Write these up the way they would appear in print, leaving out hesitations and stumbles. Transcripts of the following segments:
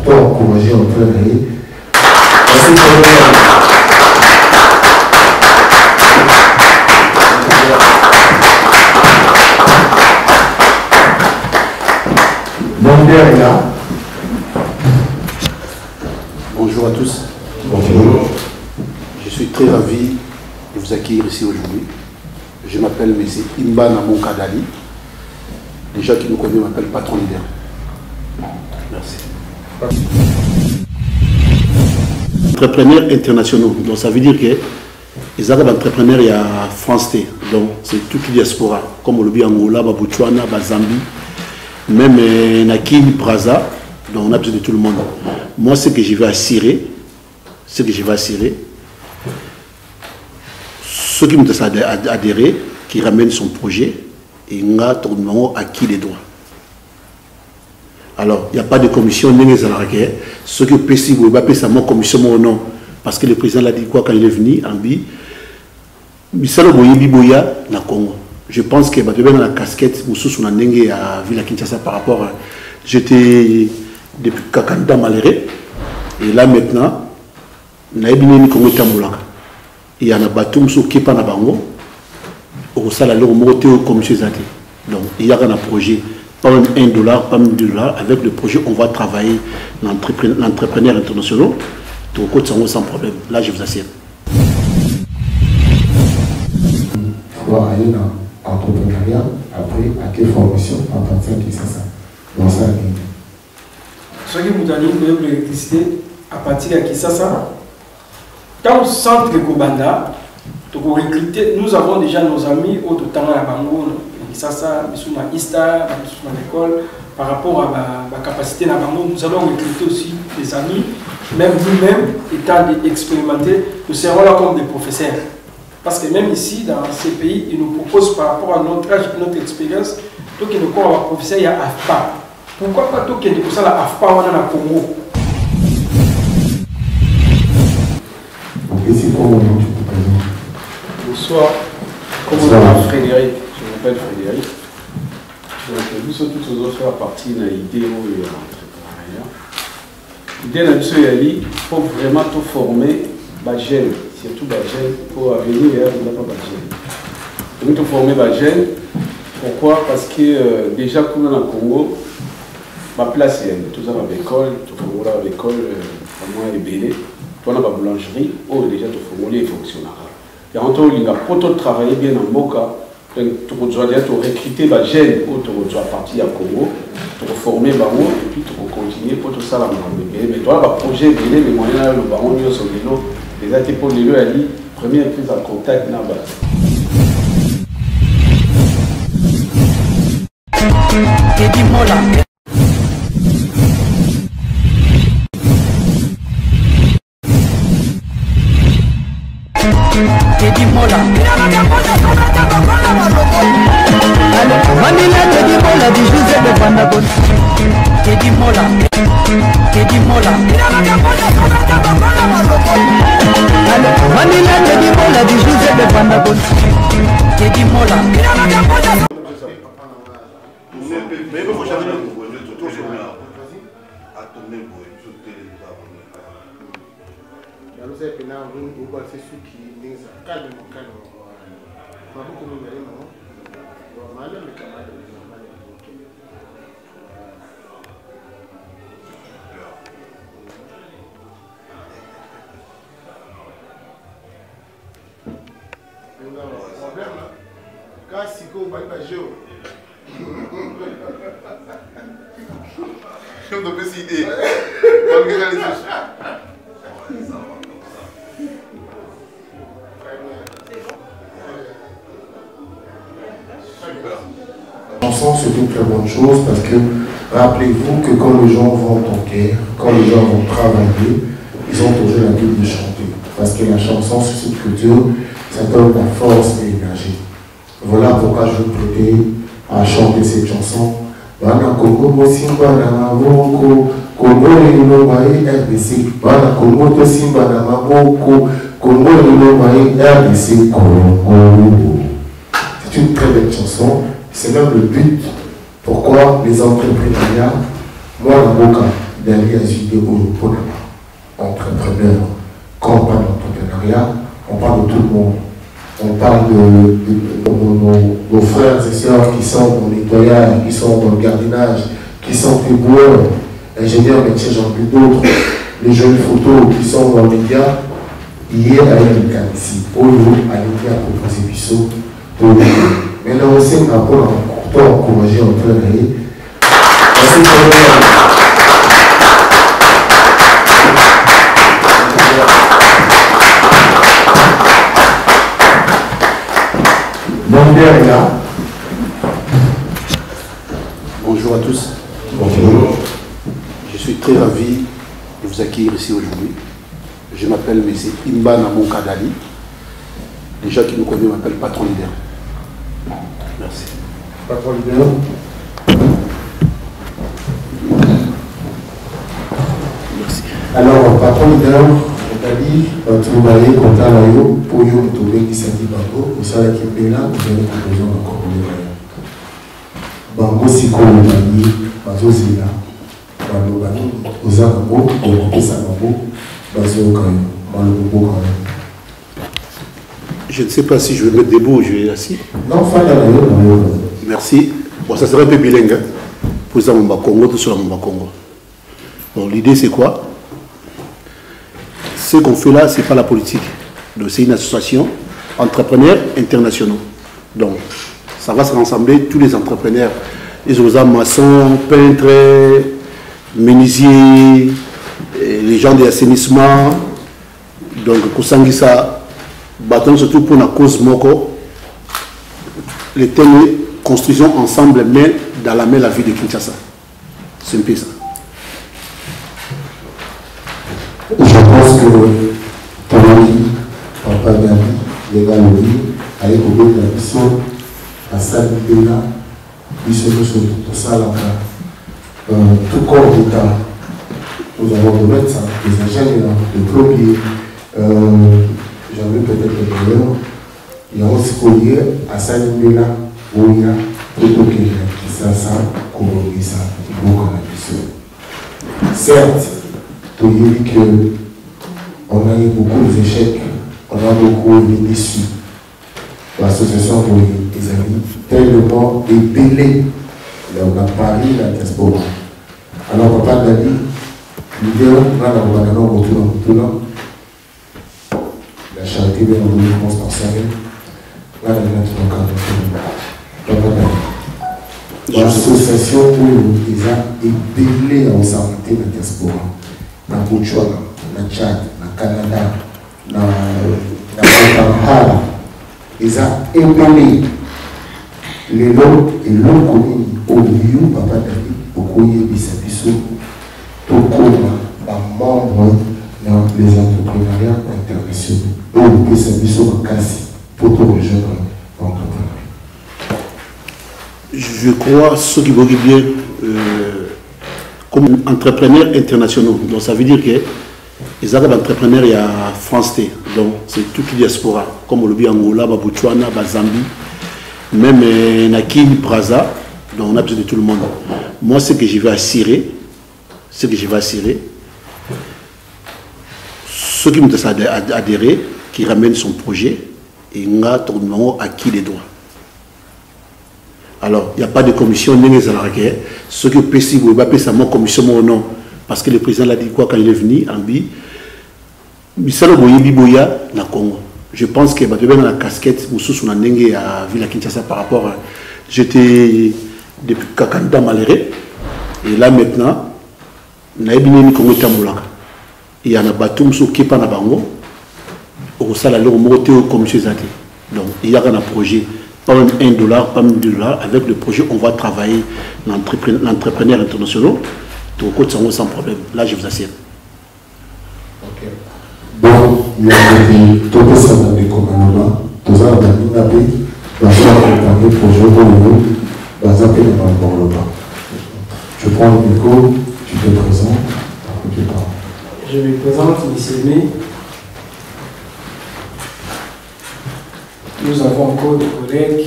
pour encourager en plein d'aller. Merci pour est là. Bonjour à tous. Bonjour. Je suis très ravi de vous accueillir ici aujourd'hui. Je m'appelle M. Imba Namon Kadali. Les gens qui me connaissent m'appellent patron leader. Merci. Entrepreneurs internationaux. Donc ça veut dire que les Arabes entrepreneurs, il y a France T. Donc c'est toute la diaspora. Comme on le dit Angola, Botswana, Zambie. Même Nakini, Braza, donc on a besoin de tout le monde. Moi, ce que je vais assurer, ceux qui m'ont adhéré, qui ramène son projet, et il a acquis les droits. Alors, il n'y a pas de commission, ceux qui peuvent si vous ne pouvez pas mon commission ou non, parce que le président l'a dit quoi quand il est venu, en bi, Misalo Boyebi Boya, na Congo. Je pense que dans la casquette, Moussous à Villa Kinshasa par rapport à. J'étais depuis Kakanda malheureux. Et là maintenant, il y a un bateau qui est pas dans Bango. Au salaire, comme chez Zati. Donc il y a un projet, pas même $1, pas même $2. Avec le projet, on va travailler l'entrepreneur international. Tout sans problème. Là, je vous assure. Entrepreneuriat, après, à quelle formation à partir de ça. Dans ça, ce qui vous donne de l'électricité à partir de Kisasa, dans le centre de Kobanda, nous avons déjà nos amis au Totanga à Bango, Kisasa, Missouma Ista, Missouma l'école, par rapport à la capacité de Bango, nous allons recruter aussi des amis, même nous-mêmes, étant expérimentés, nous serons là comme des professeurs. Parce que même ici, dans ces pays, ils nous proposent par rapport à notre âge et notre expérience, tout qui nous croit à professeur, il y a AFPA. Pourquoi pas tout qui est pour ça, la AFPA, on a la Congo. Bonsoir. Bonsoir Frédéric. Je m'appelle Frédéric. Donc, nous sommes tous aux autres partie de l'idée et l'entrepreneuriat. L'idée, il faut vraiment tout former les jeunes. Surtout les jeunes, pour venir, il n'y a pas de jeunes. Nous devons former les jeunes. Pourquoi? Parce que déjà, quand on est au Congo, ma place est tout ça à l'école, tout ça à l'école, vraiment ébélé. Tout ça à la boulangerie, où déjà tout former les fonctionnaires. Et en tout cas, il faut travailler bien en Moka. Tu dois recruter les jeunes, tu dois partir au Congo, tu dois former les gens, et puis tu dois continuer pour tout ça. Mais toi, le projet, les moyens, le baron, le vélo. Les actes pour les ali, première prise en contact là-bas. C'est une très bonne chose parce que rappelez-vous que quand les gens vont en guerre, quand les gens vont travailler, ils ont toujours l'habitude de chanter. Parce que la chanson, c'est une culture, ça donne la force et l'énergie. Voilà pourquoi je vous prêter à chanter cette chanson. Bana Congo Mosimba na Maboko, Congo Lilombaï RDC. Bana Congo Tosimba na Maboko, Congo Lilombaï RDC Congo. C'est une très belle chanson. C'est même le but. Pourquoi les entrepreneurs, moi, Naboka, derrière les idées pour entrepreneurs. Quand on parle d'entrepreneuriat, on parle de tout le monde. On parle de nos frères et sœurs qui sont dans le nettoyage, qui sont dans le gardiennage, qui sont éboueurs, ingénieurs, métiers, j'en ai d'autres, les jeunes photos qui sont dans les médias. Hier, à une ici, au lieu à l'idée à proposer du saut, mais là aussi, on a pour encourager en train d'aller. Mon père est là. Bonjour à tous. Bonjour. Je suis très ravi de vous accueillir ici aujourd'hui. Je m'appelle M. Imba Namon Kadali. Les gens qui me connaissent m'appellent Patron Leader. Merci. Patron Leader. Merci. Alors, Patron Leader, Kadali, tu vas aller content là pour you trouver qui s'est dit Bango, vous savez qui est là, vous allez proposer encore Bango si qu'on le bani, Bazo Zila, Bango Bani, Ozabango, Oza Bango, Bazo Kayo, Bango Kayo. Je ne sais pas si je vais mettre debout ou je vais assis. Non, Fadalayo. Merci. Bon, ça serait un peu bilingue. Hein? Pour ça, mon Congo, tout sur mon Congo. Bon, l'idée c'est quoi? Ce qu'on fait là, ce n'est pas la politique. C'est une association entrepreneurs internationaux. Donc, ça va se rassembler tous les entrepreneurs, les maçons, peintres, menuisiers, les gens de l'assainissement. Donc, Kousangisa, bâton surtout pour la cause Moko. Les thèmes construisons ensemble, mais dans la main, la vie de Kinshasa. C'est un peu ça. Je pense que Tony, Papa Gabi, les gars, avec le de la mission, à Salibéna, ils se sont tout ça là. Tout corps d'État, nous avons des médecins, des ingénieurs, des plombiers, j'en ai peut-être d'ailleurs, il y a aussi collier à Salibéna, où il y a tout qui ça, Kouroubisa, qui vont comme la mission. Certes, on dit qu'on a eu beaucoup d'échecs, on a beaucoup de déçus. L'association des amis, tellement épelée, là on a Paris, la diaspora. Alors, Papa Dali, l'idée, on a la charité de la constantine, là on a Papa Dali. L'association où ils ont épelé en santé la diaspora. Na Botswana, na Tchad, na Canada, na Kampala, ils ont épelé les lots et l'eau commune au milieu, Papa Dali, au courrier Bissabiso, tout comme un membre dans les entrepreneuriats internationaux. Au Bissabiso, en Cassi, pour tout rejoindre l'entrepreneuriat. Je crois, ceux qui vont bien. Comme entrepreneurs internationaux. Donc ça veut dire que les entrepreneurs, il y a France T. Donc c'est toute la diaspora. Comme le Angola, Botswana, Zambie, même Nakin, Braza. Donc on a besoin de tout le monde. Moi, ce que je vais assurer, ceux qui m'ont adhéré, qui ramènent son projet, et on a acquis les droits. Alors, il n'y a pas de commission, ce que PSI, vous avez ça, mon commission, mon nom, parce que le président l'a dit quoi quand il est venu en Bi. Je pense que dans la casquette, on a dengue à Villa Kinshasa par rapport à. J'étais depuis Kakanda malheureux, et là maintenant, il y a un bateau qui est pas dans Bango, au salaire, au moté au commission. Donc, il y a un projet. Pas même $1, pas même $2. Avec le projet, on va travailler l'entrepreneur international. Tout le monde sans problème. Là, je vous assure. Ok. Bon, il y a tout ça dans les commandes. Tout ça dans les pays. Dans le projet au niveau, dans un pays dans le bas. Je prends le micro, tu te présentes. Je me présente, M. Aimé. Nous avons encore des collègues.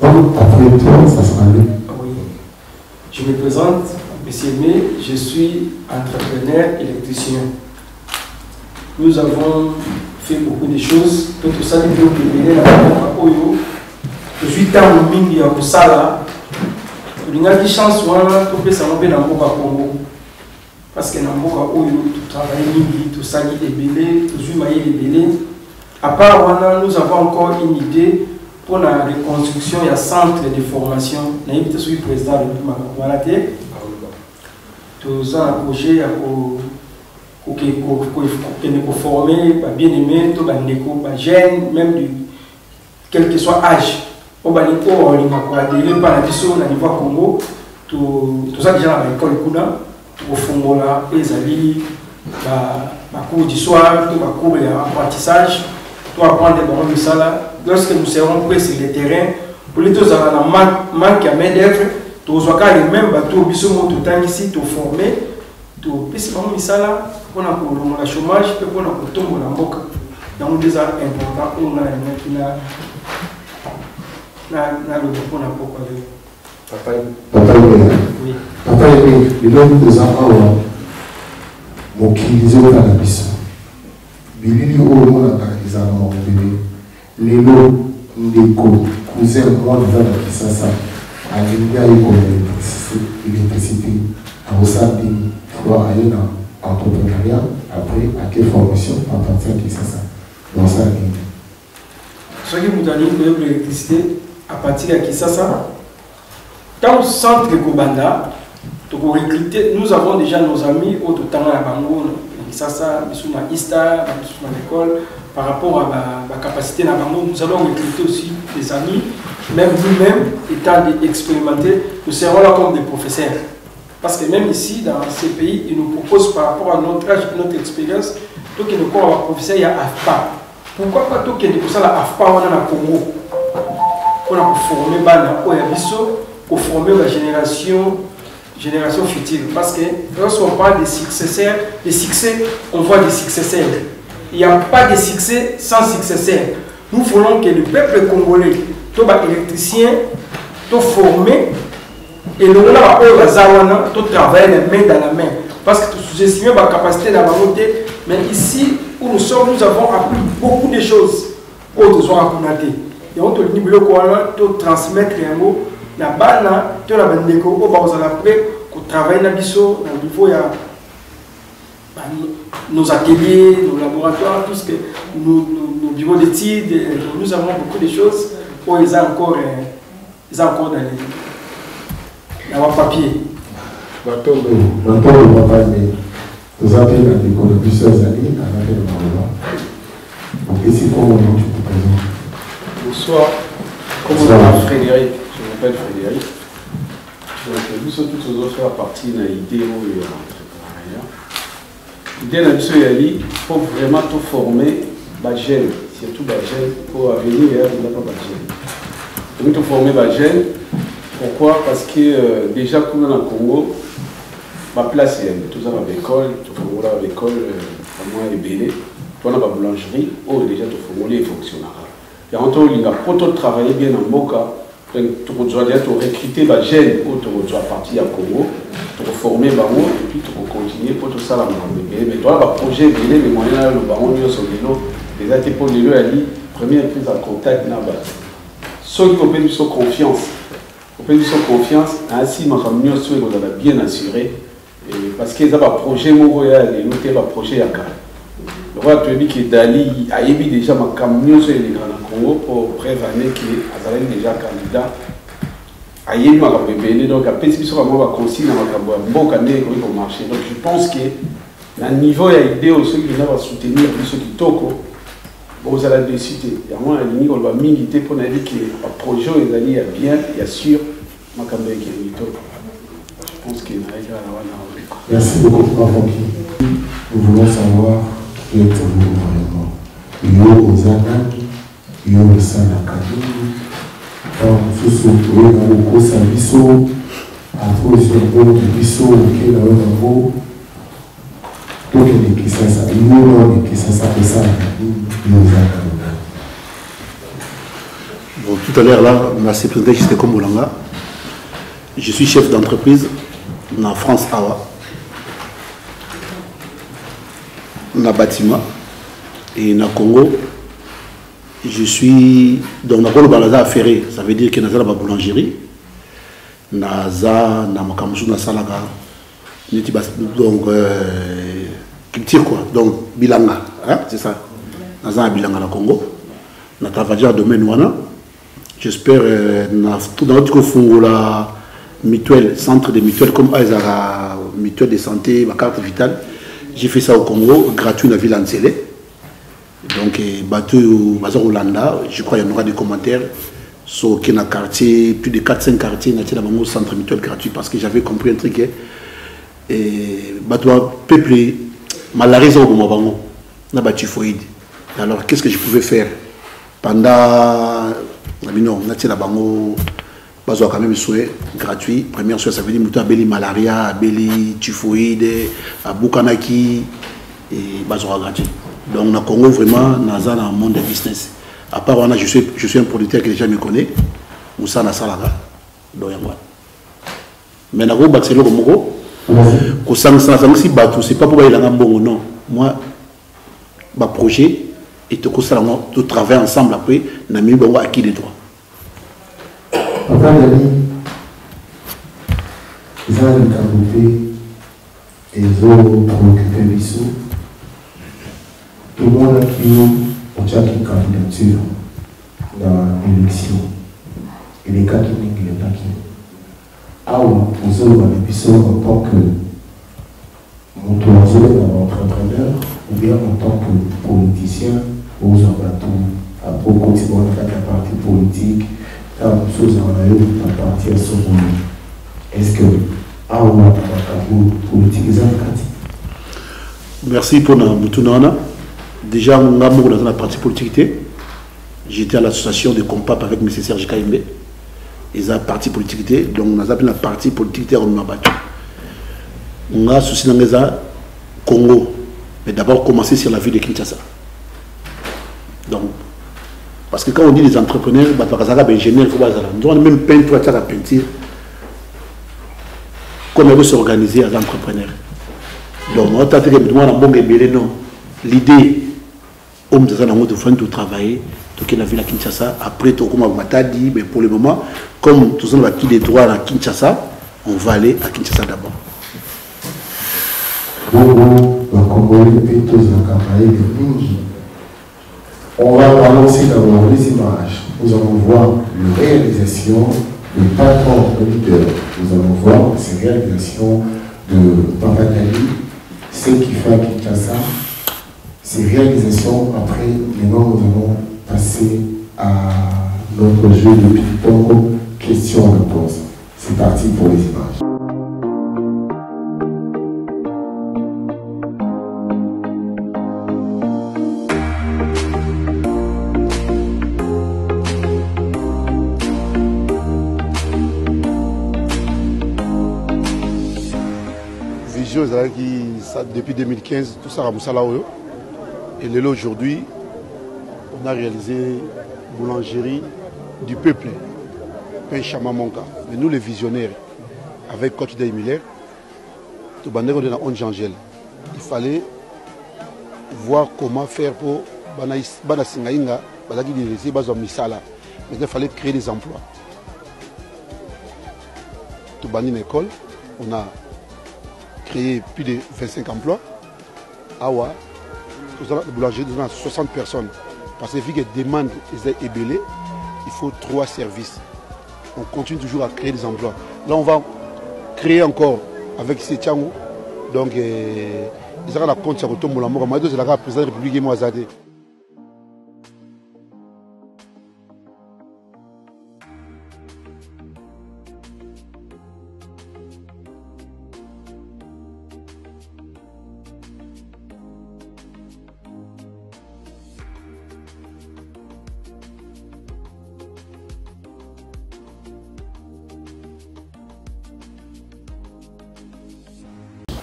Après toi, ça sera lui. Oui. Je me présente, Monsieur Aimé, je suis entrepreneur électricien. Nous avons fait beaucoup de choses. Tout ça, je suis dans le ming ya Kusala. Il y a des chances que ça va bien dans le Congo. Parce que dans le Congo, tout travail, tout ça, il est belé, tout ça, il est belé. À part, nous avons encore une idée pour la reconstruction et un centre de formation. Nous avons été président de Makamalaté. Tous un projet pour former, bien aimé, tout les jeunes, même quel que soit âge. On va aller pour le niveau Congo, tout ça déjà à l'école Kuna, au fond là, les amis, cours du soir, tout cours d'apprentissage, tout apprendre des barons de ça. Lorsque nous serons prêts sur le terrain, pour les deux ans, manque à main d'œuvre, tout les mêmes bateaux, tout le temps ici, tout formé, tout petit ça là, on a pour le chômage, puis on a pour tout le monde. Donc déjà important, on a Papa, il a des enfants qui utilisent la mission. Billy Omo a paralysé mon bébé. Les lots, les cousins, moi, qui ça, à l'électricité, à Osadi, pour aller dans l'entrepreneuriat, après, à quelle formation, à partir de ça, dans ça. Ce qui vous donne l'électricité, à partir de Kisasa, dans le centre de Kobanda, nous avons déjà nos amis au temps à Bango, Kisasa, Bissouma Ista, Bissouma l'école, par rapport à ma capacité à Bango, nous allons recruter aussi des amis, même nous-mêmes, étant expérimentés, nous serons là comme des professeurs. Parce que même ici, dans ces pays, ils nous proposent par rapport à notre âge et notre expérience, tout qui nous croit à professeur, il y a AFPA. Pourquoi pas tout qui est pour ça, la AFPA, on a le Congo. On a formé pour former la génération future. Parce que lorsqu'on parle des successeurs, des succès, on voit des successeurs. Il n'y a pas de succès sans successeur. Nous voulons que le peuple congolais, tout électricien, tout formé, et nous avons travailler la main dans la main. Parce que nous sous-estimons la capacité de la montée. Mais ici où nous sommes, nous avons appris beaucoup de choses aux besoins à Konaté. Et on te dit que transmettre un mot, la balle, tu as un déco, on va travailler dans le niveau nos ateliers, nos laboratoires, tout ce que nos bureaux d'études, nous avons beaucoup de choses où ils ont encore dans le papier. Maintenant, le papa, nous avons dans plusieurs années, à la fin de ma donc, ici, comment tu te présentes? Bonsoir. Comment Frédéric? Je m'appelle Frédéric. Donc, nous sommes tous aux autres à partir de l'idée où l'idée de l'idée, il faut vraiment tout former, les jeunes, surtout les jeunes, pour venir et il n'y a pas de jeunes. Donc, tout former les jeunes. Pourquoi? Parce que déjà, comme dans le Congo, ma place est tout ça à l'école, tout former à l'école, à moi, est belé. On a la boulangerie, où déjà tout former les fonctionnaires. Et en tout cas, pour travailler bien en Moka, tu dois recruter les jeunes où tu dois partir à Congo, tu dois former les baron et puis tu dois continuer pour tout ça. Mais tu as un projet, les moyens, le baron, déjà tu pour les aller, première prise en contact. Ceux qui ont perdu son confiance, ainsi, ma famille est bien assurée. Parce qu'ils ont un projet, un projet à Kara. Le roi a dit que Dali a émis déjà ma camion sur les grands Congo pour prévenir qu'il est déjà candidat. A émis ma bébé, donc à petit peu va consigner un bon candidat pour marcher. Donc je pense que le niveau et l'idée aussi qui va soutenir ceux qui toquent, vous allez décider. Il y a moins de ligne, on va militer pour dire que le projet est bien, il y a sûr ma caméra qui est mytho. Je pense qu'il y a un. Merci beaucoup, Papa. Nous voulons savoir. Vraiment. Il y a aux ananas, il y a au Sanakadu, dans ce soutien, dans le Kosabiso, à tous les gens de Bisso, qui est là haut, tout est qui ça, il y a qui ça, il y a Bon, tout à l'heure, là, on a présenté, j'étais comme Olanga. Je suis chef d'entreprise en France, dans le bâtiment. Et dans le Congo, je suis dans le Balaza Ferré. Ça veut dire que dans la boulangerie, Naza, Namakamusu, Nasalaga, donc, qui tire quoi? Donc, Bilanga, hein? C'est ça. Naza Bilanga, dans le Congo. On a travaillé dans le domaine Wana. J'espère tout dans notre fonds la mutuelle, centre de mutuelle comme la mutuelle de santé, ma carte vitale. J'ai fait ça au Congo, gratuit dans la ville Ansele. Donc, bateau au Hollanda, je crois qu'il y en aura des commentaires sur qu'il y a un quartier, plus de 4-5 quartiers, dans le centre mutuel gratuit parce que j'avais compris un truc. Et bateau peuplé, malaria au Bomabango, na typhoïde. Alors, qu'est-ce que je pouvais faire pendant. Non, on a bango, quand même souhait gratuit. Première chose, ça veut dire que abeli malaria, abeli typhoïde, abukanaki et bazoa gratuit. Donc, dans le Congo, vraiment, dans un monde de business. À part, je suis un producteur que les gens me connaissent. Moussa Nassalaga. Mais dans le Congo, c'est pas pour aller dans bon non. Moi, ma projet. Et tout travailler ensemble après, on a mis acquis des droits. Papa Dali, ils ont développé et ils ont préoccupé Bissou. Tout le monde a qui ont une candidature dans l'élection. Et les cas qui n'ont pas qui. Ah, vous avez Bissou en tant que entrepreneur ou bien en tant que politicien. Aux abattus, à beaucoup de la partie politique, à la partie à son moment. Est-ce que politique est merci pour Moutounana. Déjà, on a dans la partie politique. J'étais à l'association de Compap avec M. Serge Kaimbe. Ils ont parti politique. Donc, on a appelé la partie politique on m'a battu. On a associé dans le Congo. Mais d'abord, commencer sur la ville de Kinshasa. Donc, parce que quand on dit les entrepreneurs, il faut nous avons même peindre la peinture. Comme on veut s'organiser als entrepreneurs. Donc, on a dit non. L'idée, on de travailler, tout la ville à Kinshasa. Après, tout comme on m'a dit, mais pour le moment, comme tout le monde a des droits à Kinshasa, on va aller à Kinshasa d'abord. On va balancer d'abord les images. Nous allons voir les réalisations de patron leader. Nous allons voir ces réalisations de Papa Dali, ce qu'il fait à Kinshasa. Ces réalisations, après, maintenant nous allons passer à notre jeu de ping-pong, question-réponse. C'est parti pour les images. Depuis 2015, tout ça a Moussala. Et là aujourd'hui, on a réalisé boulangerie du peuple, Pain Chamamonka. Mais nous les visionnaires, avec Coach Day Miller, tout le monde est 11 Angèle. Il fallait voir comment faire pour Bana Singaïnga, mais il fallait créer des emplois. Tout le monde une école, on a créé plus de 25 emplois. Awa, la boulangerie a 60 personnes. Parce que vu que les demandes est ébellées, il faut 3 services. On continue toujours à créer des emplois. Là, on va créer encore avec ces Tchangou. Donc, ils ont la compte sur le tombeau. C'est la présidente de la République Moazade.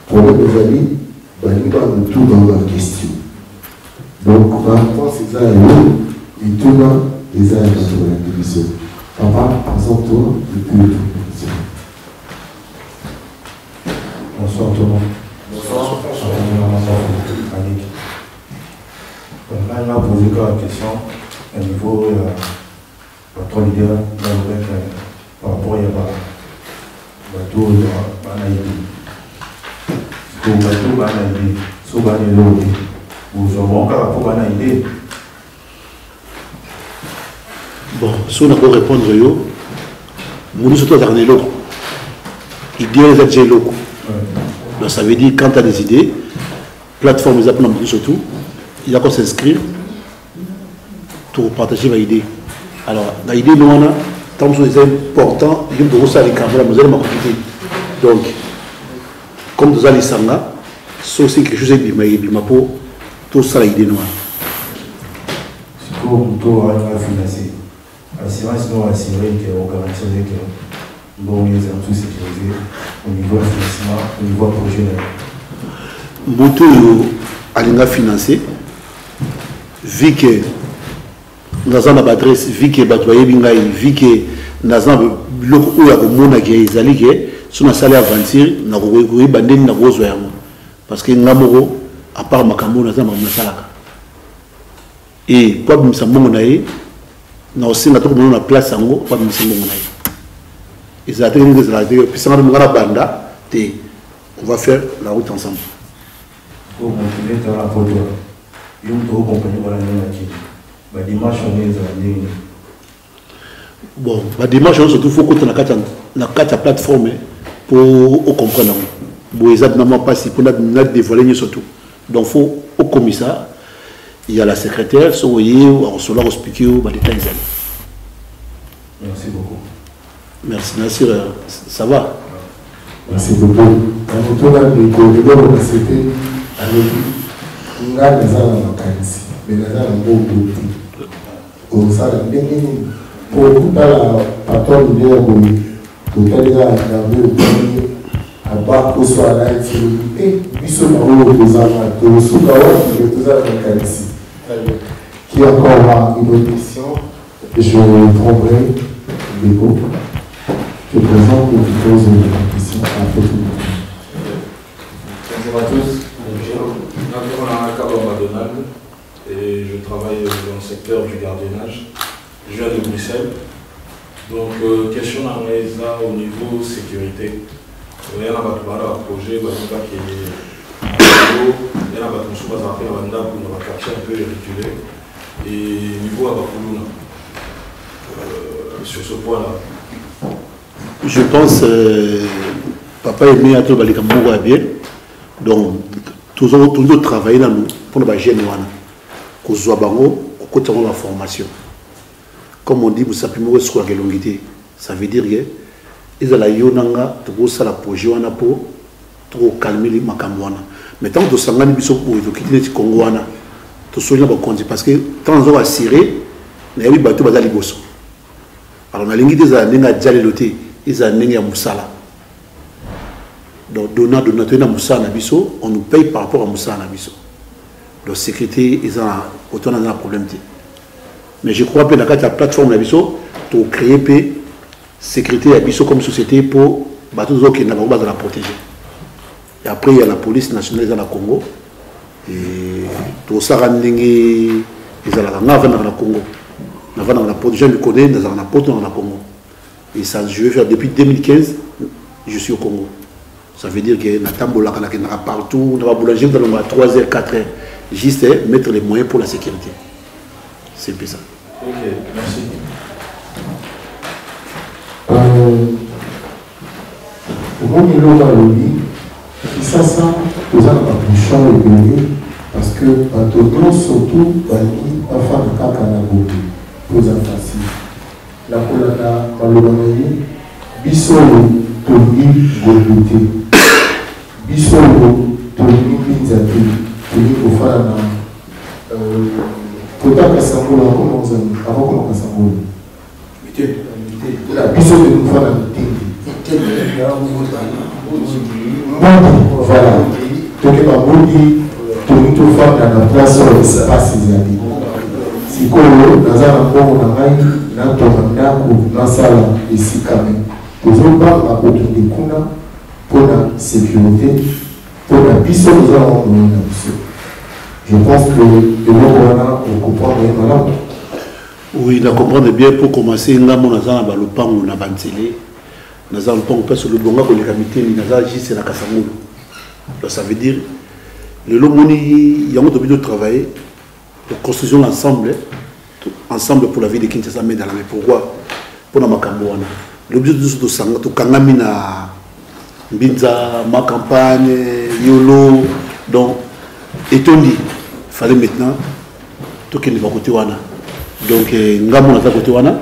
Pour nos amis, ils parlent tout dans leur question. Donc, ma réponse est ça et tout dans les ailes de la télévision. Papa, présente-toi depuis la télévision. Bonsoir tout le monde. Bonsoir. Là, il m'a posé la question au niveau de trois leaders par rapport à bateau de Banaïdi. Pour bateau Banaïdi, sous Banaïdi, vous avez encore pour Banaïdi. Bon, si on a pour répondre, nous sommes tous les locaux. Idées, les adjets locaux. Donc ça veut dire quand tu as des idées, plateforme les appels surtout, il y a qu'à s'inscrire pour partager ma idée. Alors, dans l'idée, nous on a, tant que c'est important, il y a de ressources à l'écran, vous allez m'accompagner. Donc, comme vous allez sanga, c'est aussi quelque chose qui m'a pour tout ça l'idée noire. C'est pour tout à financer. Assurance non assurée qu'on garantit que bon, les gens tous sécurisés au niveau financement, au niveau projet. Moto alinga financé, vu que nous avons une adresse, vu que nous avons vu que nous avons si on salaire aventure, nous avons bandé na rozo yango parce que ngamoro à part makambo na zama masalaka et quoi bimisa mbongo na ye na osinga to na place yango quoi bimisa mbongo na ye ils attendent des radio puis ça ngara banda te on va faire la route ensemble pour motiver ta rapport yo to compagnie wala na ki ba dimanche on est allé bon ba dimanche on surtout faut que na kata plateforme pour comprendre bon exactement pas si pour na dévoiler surtout donc faut au commissaire il y a la secrétaire so voyez on se la expliquer ba détails. Merci beaucoup. Merci Nassir, ça va. Merci beaucoup. Dans notre cas de corridor de c'était avec nga nazala makanisi mais nazala beaucoup au sala ndenge pour la patron de l'Église pour telle la à bas au soir là et biso na o kozala to suka wa to za makanisi qui encore une autre question je prendrai les mots. Je présente et je pose une question à tout le monde. Bonjour à tous, je m'appelle Kabamba Donald et je travaille dans le secteur du gardiennage. Je viens de Bruxelles. Donc, question à au niveau sécurité. Il y a un projet qui est il y a un quartier un peu reculé et niveau à Bakuluna. Sur ce point-là. Je pense papa est mis à tout le bien. Donc, toujours travailler là pour nos jeunes qu'on soit bango, qu'on continue la formation. Comme on dit, vous savez moi ce que l'ongité. Ça veut dire que ils ont la yonanga, tout ça la projet pour calmer les makamwana. Mais tant que ça ngani biso pour quitter le Congo wana, tout ça on va conduire parce que tant on va assurer, na yabi bateau bazali bosso. Alors on a l'ingité za nenga djale loté. Ils ont un moussala. Donc, donnant na moussala biso, on nous paye par rapport à moussala biso. Donc, sécurité, ils ont autant un problème. Mais je crois que dans la plateforme biso, pour créer paix, sécurité à biso comme société pour battre les autres qui n'ont pas la protéger. Et après, il y a la police nationale dans le Congo. Et tout ça, ils ont la Congo. Nous avons la protection du Congo, nous avons la protection dans le Congo. Et ça, je vais faire depuis 2015, je suis au Congo. Ça veut dire que Natambola, il y a partout, on va boulanger dans 3h, 4h. Juste mettre les moyens pour la sécurité. C'est un peu ça. Ok, merci. Au niveau de la lobby, ça, vous avez un champ régulier parce que maintenant, surtout, il y a un fan de Kakanago pour les facile. La colana malobanayi bisolo toni gobuté bisolo toni binzati toni kofana na kotaka sangola comment ça avant comment ça sangola mité la bisolo de kofana mité voilà toke ba modi toni to fana na place ça passe zali sikolo nazana bongo na ngai na ndako na sala esika me tozobanga kokende kuna pour la sécurité, pour la puissance de la je pense que le Rwanda, on comprend bien voilà. Oui, on comprend bien pour commencer. Nous avons le pan, on a bantelé. Nous avons le pan, on peut sur le bon gars, on a comité, nous avons juste la Kassamoul. Ça veut dire, le Lomoni, il y a un de travailler, de construction ensemble, ensemble pour la vie de Kinshasa, mais dans la. Mais pourquoi? Pour la Makamouana. L'objectif de Sanga, de Kangamina, Binza, ma campagne, Yolo. Donc, étonné, il fallait maintenant tout qu'il va côté Wana. Donc, Ngamon à côté Wana,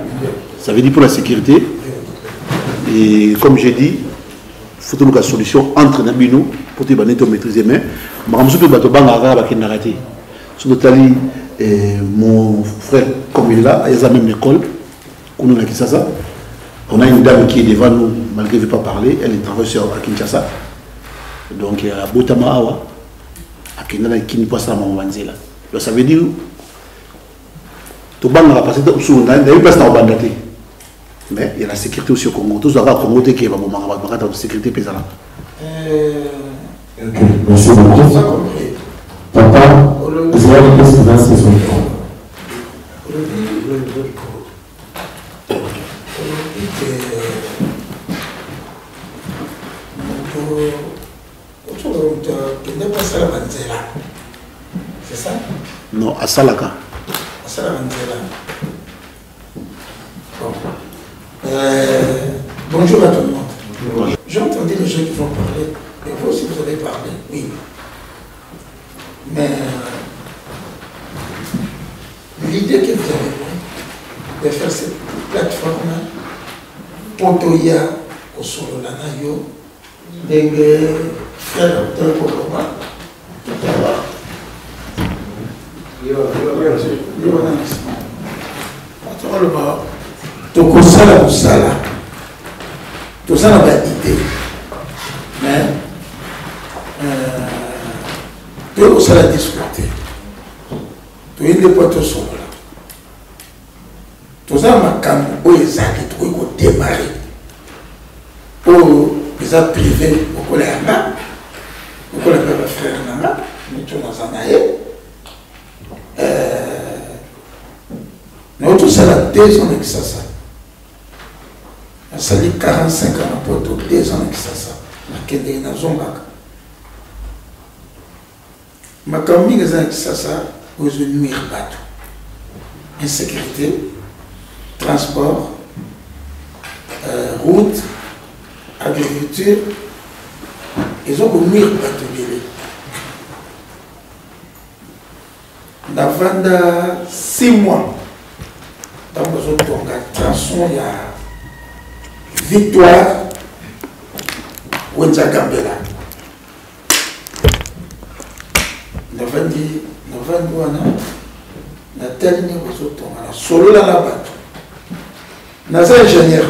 ça veut dire pour la sécurité. Et comme j'ai dit, il faut trouver une solution entre nous pour te maîtriser. Mais je suis raté. Mon frère, comme il est là, il a même l'école. On a une dame qui est devant nous, malgré qu'elle ne veut pas parler, elle travaille à Kinshasa. Donc, à Botama Awa, à Kinshasa, qui n'est pas ça, donc, ça veut dire que tout le monde a passé une place dans le Bandaté. Mais il y a la sécurité aussi au Congo. Tout ça va au Congo qui va la sécurité pesante. Merci beaucoup. Papa, vous avez une question dans ces zones. C'est ça? Non, à Salaka. À Salaka. Bon. Bonjour à tout le monde. J'ai entendu les gens qui vont parler. Et vous aussi, vous avez parlé. Oui. Mais l'idée que vous avez de faire cette plateforme, Potoya, au Sololanayo, des frères de Boloba, tout à l'heure. Tokosala musala tozala ba idée mais tokosala discuter toyende po tosolola tozala makambo oyo ezali tokoki kodémarre oyo eza privé okola yanga okola mpe bafrère nanga mito naza na ye nous tous à la 2 ans de Kisasa. Ça dit 45 ans pour 2 ans de Kisasa. La Kende na Zombaka. Ma campagne est à Kisasa aux nuire bateau. Insécurité, transport, route, agriculture. Ils ont nuire bateau. Avant 6 mois. Dans le transon, il y a Victoire Wenza Gambela. Nous avons dit, nous avons terminé les autres, on a solo dans la bateau. Nous avons ingénieur.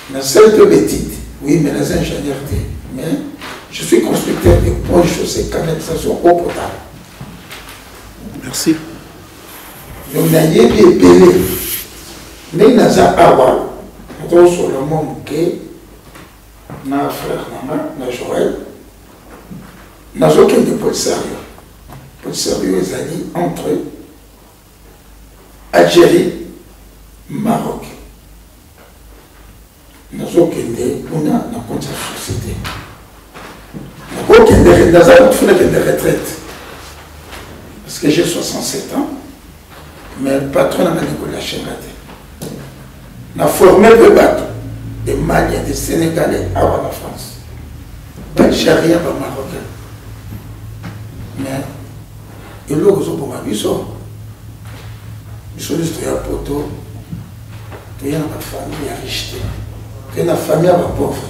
Nous avons peu petite, oui, mais nous avons ingénieur. Mais je suis constructeur de ponts, chaussées, canalisation, eau potable. Merci. Donc, nous avons des bébés. Nous avons sur le monde qui na frère na Joël. Nous avons aucun de peu sérieux. Peu sérieux, les alliés entre Algérie, Maroc. Nous avons aucun de nous avons compte la société. Nous avons aucun de retraite. Parce que j'ai 67 ans. Mais le patron n'a pas de la chaîne. On a formé le bateau des Maliens, des Sénégalais à la France. Algériens, pas Marocains. Mais il y a des gens qui ont vu ça. Ils sont juste à Poto. Il y a une famille riche. Il y a une famille pauvre.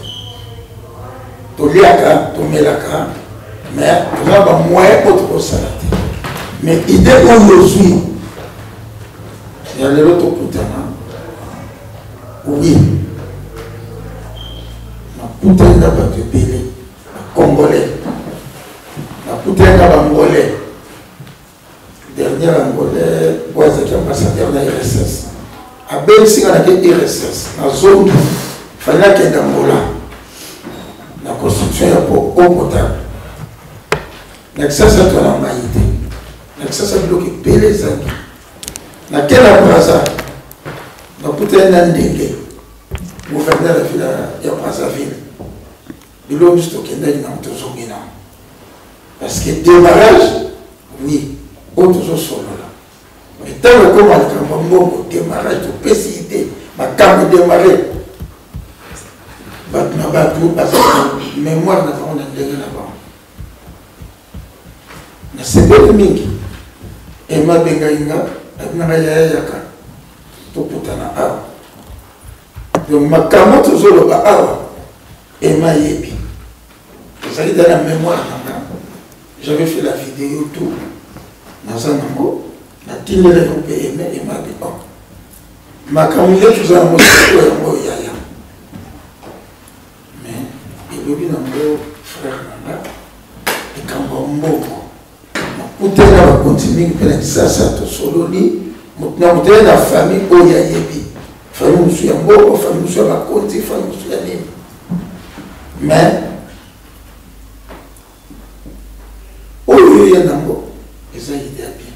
Il y a une mais il y a un moyen pour salade. Mais l'idée aujourd'hui, il y a l'autre côté. Oui. La putain n'a pas de Bélé. Congolais. La putain n'a pas Angolais. Dernier Angolais, Boise qui est ambassadeur de l'IRSS. À Belgique, on a des IRSS. Dans la zone, fallait qu'il y ait un mot là. La construction est pour eau potable. Ça, c'est toi la maïté. Ça, c'est bloqué. Les amis. Dans quel abrasa? Dans tout un an d'été. Gouverneur de la ville de Brazzaville. Il a juste qu'il y ait un autozogina. Parce que démarrage, oui, autozosolo là. Mais tant que comme on a démarrage, tu peux citer, ma carte de démarrer. Mémoire n'a pas de là-bas. C'est pas de mingi. Et ma bengaïna, elle n'a rien à yaka. Tout putana awa. Donc ma carte toujours le bas awa. Et ma yebi. Ça dit dans la mémoire, j'avais fait la vidéo tout. Dans un amour, la tille de l'Européen et ma béton. Ma camouille, tout ça, moi, c'est un yaya. Le frère Nanga et quand on va continuer à ça tout solo maintenant la famille Oya Yebi famille monsieur Mbo famille monsieur Bakonti famille monsieur Nini mais Oya Nango ils ont idée bien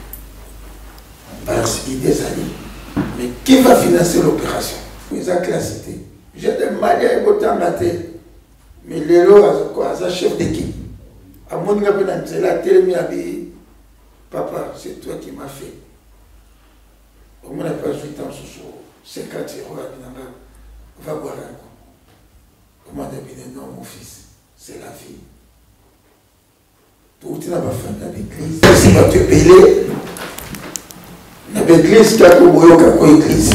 parce qu'il des années mais qui va financer l'opération ils ont classé j'ai des manières de raté. Mais Lélo a chef d'équipe. À mon niveau, c'est la télé, papa, c'est toi qui m'as fait. Au moins, on n'a pas 8 ans sous 50 euros à va boire un coup. Comment dire, non, mon fils, c'est la vie. Tout le monde n'a pas fait l'église. Si tu vas te payer, l'église, tu as l'église.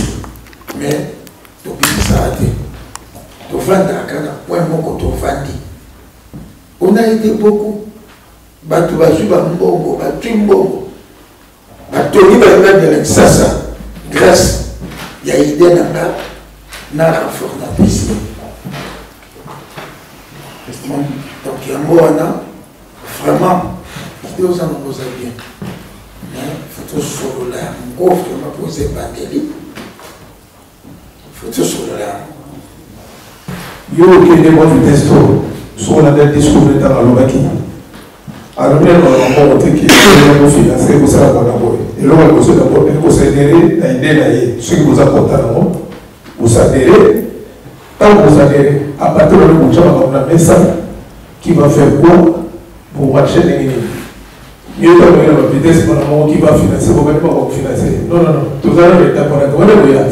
Mais, tu peux ça à on a aidé beaucoup. Batu bazuba mbongo, batu mbongo. Batoni ba de sasa. Grâce ya idée na renfort na piscine. Donc il y a un mot vraiment idée aux amours bien. Mais faut solo là, mon gros m'a posé bandeli. Faut solo là. Yo qui est bon du testo sur la dette discouverte dans la Lobaki. Alors bien on va montrer qu'il y a un financé pour ça la bonne. Et là on va se d'abord pour s'aider à aider là ce qui vous apporte à nous. Vous adhérez, tant que vous adhérez, à partir de là on a un message qui va faire quoi pour marcher les ennemis. Mieux que la vitesse qui va financer, vous ne pouvez pas financer. Non, tout ça est d'accord.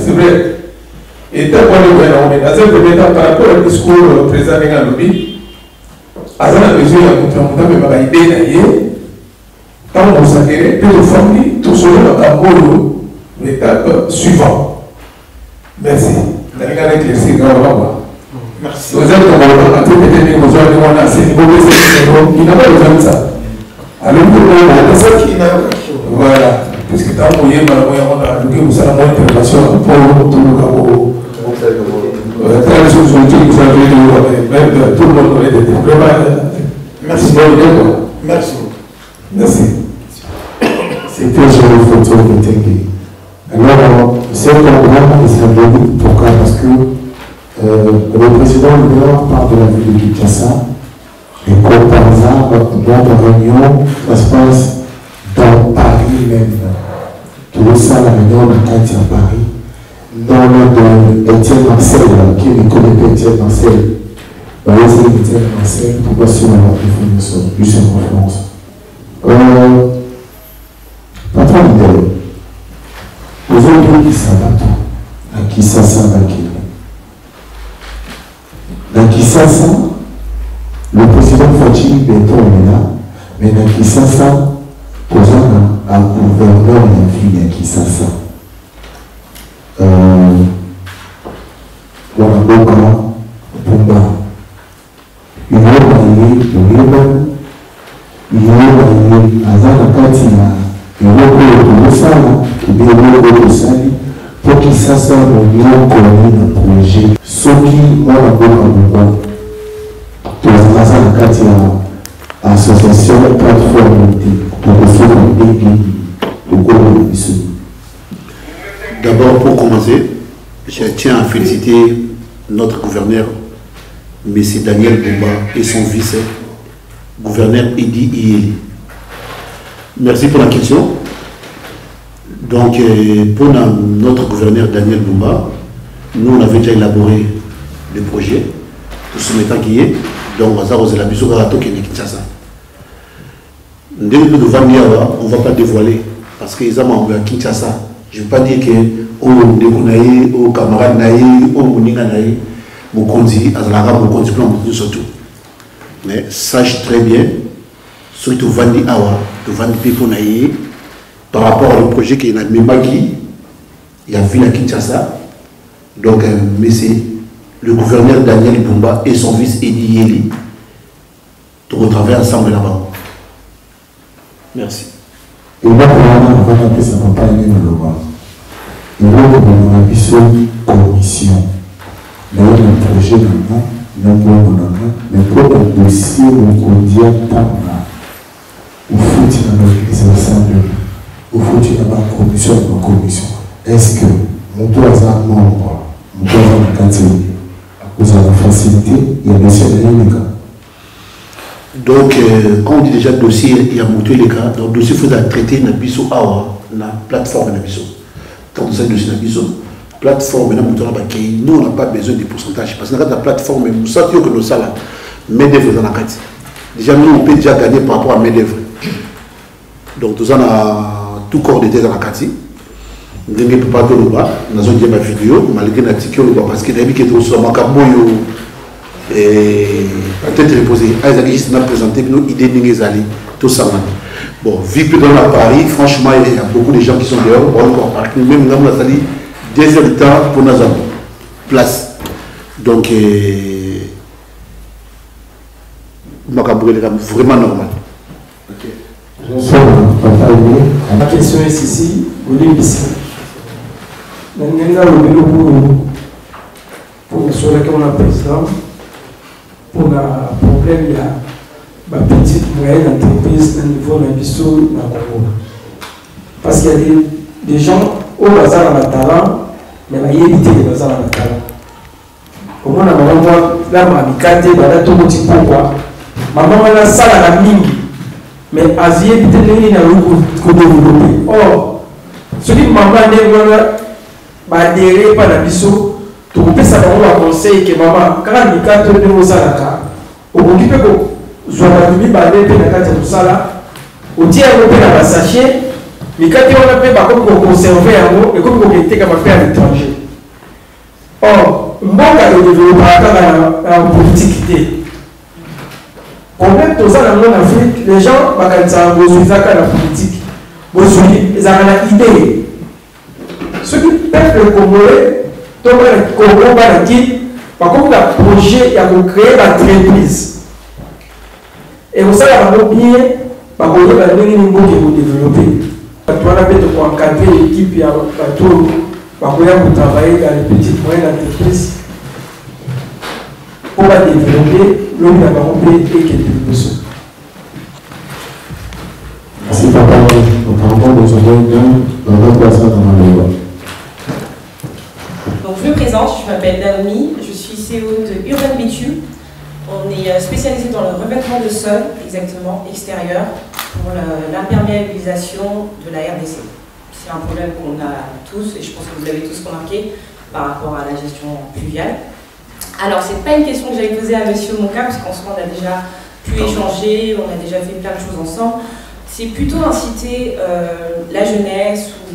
C'est vrai. Et tant qu'on est dans cette étape par rapport au discours du président de Lobby, à la mesure où on a une idée, tant qu'on s'adhère, plus de familles, tout cela va à l'étape suivante. Merci. Merci. Vous êtes en train de tenir besoin de mon assez niveau, il n'a pas besoin de ça. Alors, voilà. Parce que tant qu'on y est, on a loupé une intervention pour tout le monde. Tout le monde est vraiment. Merci. Merci. Merci. C'était sur le photo de Tengue. Alors, c'est un programme qui s'appelle pourquoi? Parce que le président Leblanc parle de la ville de Kinshasa. Et comme par hasard, notre réunion, ça se passe dans Paris même. Tout ça, la réunion de Katia à Paris. Dans le de Étienne Marcel, qui ne connaît pas Étienne Marcel. Bah, c'est Étienne Marcel, pourquoi sur la définition du Saint-France. Patron d'idée. Aujourd'hui, ça va tout. À Kinshasa, dans Kinshasa, le président Fachi Beto est là, mais dans Kinshasa, posant un gouverneur de la ville à Kinshasa. Wanaboka, Pumba. Il y a Azana Katina, il y a pour qu'il s'assoie le projet. Ce qui association plateforme D'abord, pour commencer, je tiens à féliciter notre gouverneur, M. Daniel Bumba, et son vice-gouverneur Edi Iyeli. Merci pour la question. Donc, pour notre gouverneur Daniel Bumba, nous, on avait déjà élaboré le projet, tout ce mettant qui est, donc, on ne va pas dévoiler, parce qu'ils ont à Kinshasa. Je ne veux pas dire que aux camarades, aux moninga, surtout. Mais sache très bien, surtout Vandi Awa, de Vandi Pipo Naïe, par rapport au projet qui est à Memaki, il y a Ville à Kinshasa. Donc, mais c'est le gouverneur Daniel Bumba et son vice Edi Iyeli de retravailler ensemble là-bas. Merci. Et là, on va appeler ça papa et le loi. Et là, on a vu une commission. Là, on a un projet maintenant, mais pour un dossier, on dit au foot, il y a des assemblées, au foot, il y a une commission. Est-ce que mon tour est un membre, mon tour est un candidat, vous avez la facilité, il y a des cas. Donc, quand on dit déjà dossier, il y a monté les cas. Donc, le dossier, il faut traiter la plateforme. Quand on sait le dossier, plateforme, nous, on n'a pas besoin de pourcentage. Parce que dans la plateforme, nous savons que nous sommes là. Main-d'œuvre dans la carte. Déjà, nous, on peut déjà gagner par rapport à main-d'œuvre. Donc, nous avons tout corps d'été dans la carte. Nous ne pouvons pas faire le bas. Nous avons dit ma vidéo, malgré la tique, parce que David qui est aussi dans et peut-être reposer. Aïzaki juste m'a présenté nos idées d'Ingezali, tout ça. Bon, vu que dans la Paris, franchement, il y a beaucoup de gens qui sont dehors, on encore partir. Même nous avons sali 2 heures de temps pour nos place. Donc, vraiment normal. Ok. La question est ici, Olympis. Nous avons le pour le président. Pour le problème, il y a une petite moyenne entreprise au niveau de l'Abisso dans le Congo. Parce qu'il y a des gens au bazar à la talent, mais il y a évité les bazar à la talent. Comment on a là, mamikate, tout le petit pourquoi. Maman, on a ça à la mine, mais Asie évité les lignes à développer. Or, ce qui maman n'est pas adhéré par l'Abisso. Tu peux savoir un conseil que maman, quand on a de nos salaka, on occupe que Zoanabi Badé, Pénacate, tout ça là, on dit à l'opéra sachet, mais quand on a fait comme conserver un mot, et comme on était comme à l'étranger. Or, moi, quand on développe la politique, combien de ça dans l'Afrique, les gens, quand ils ont besoin de la politique, ils ont une idée. Ceux qui peuvent le Congolais, donc, par contre, le projet, il y a créé l'entreprise. Et vous savez, bien, il faut développer. Tu as encadrer l'équipe, il y a pour travailler dans les petites moyennes entreprises pour développer l'homme et qui est besoin. Merci, papa. Donc, je me présente, je m'appelle Naomi, je suis CEO de Urban Bitume. On est spécialisé dans le revêtement de sol, exactement, extérieur, pour l'imperméabilisation de la RDC. C'est un problème qu'on a tous, et je pense que vous l'avez tous remarqué, par rapport à la gestion pluviale. Alors, ce n'est pas une question que j'avais posée à Monsieur Monka, parce qu'en soi, on a déjà pu échanger, on a déjà fait plein de choses ensemble. C'est plutôt inciter la jeunesse, ou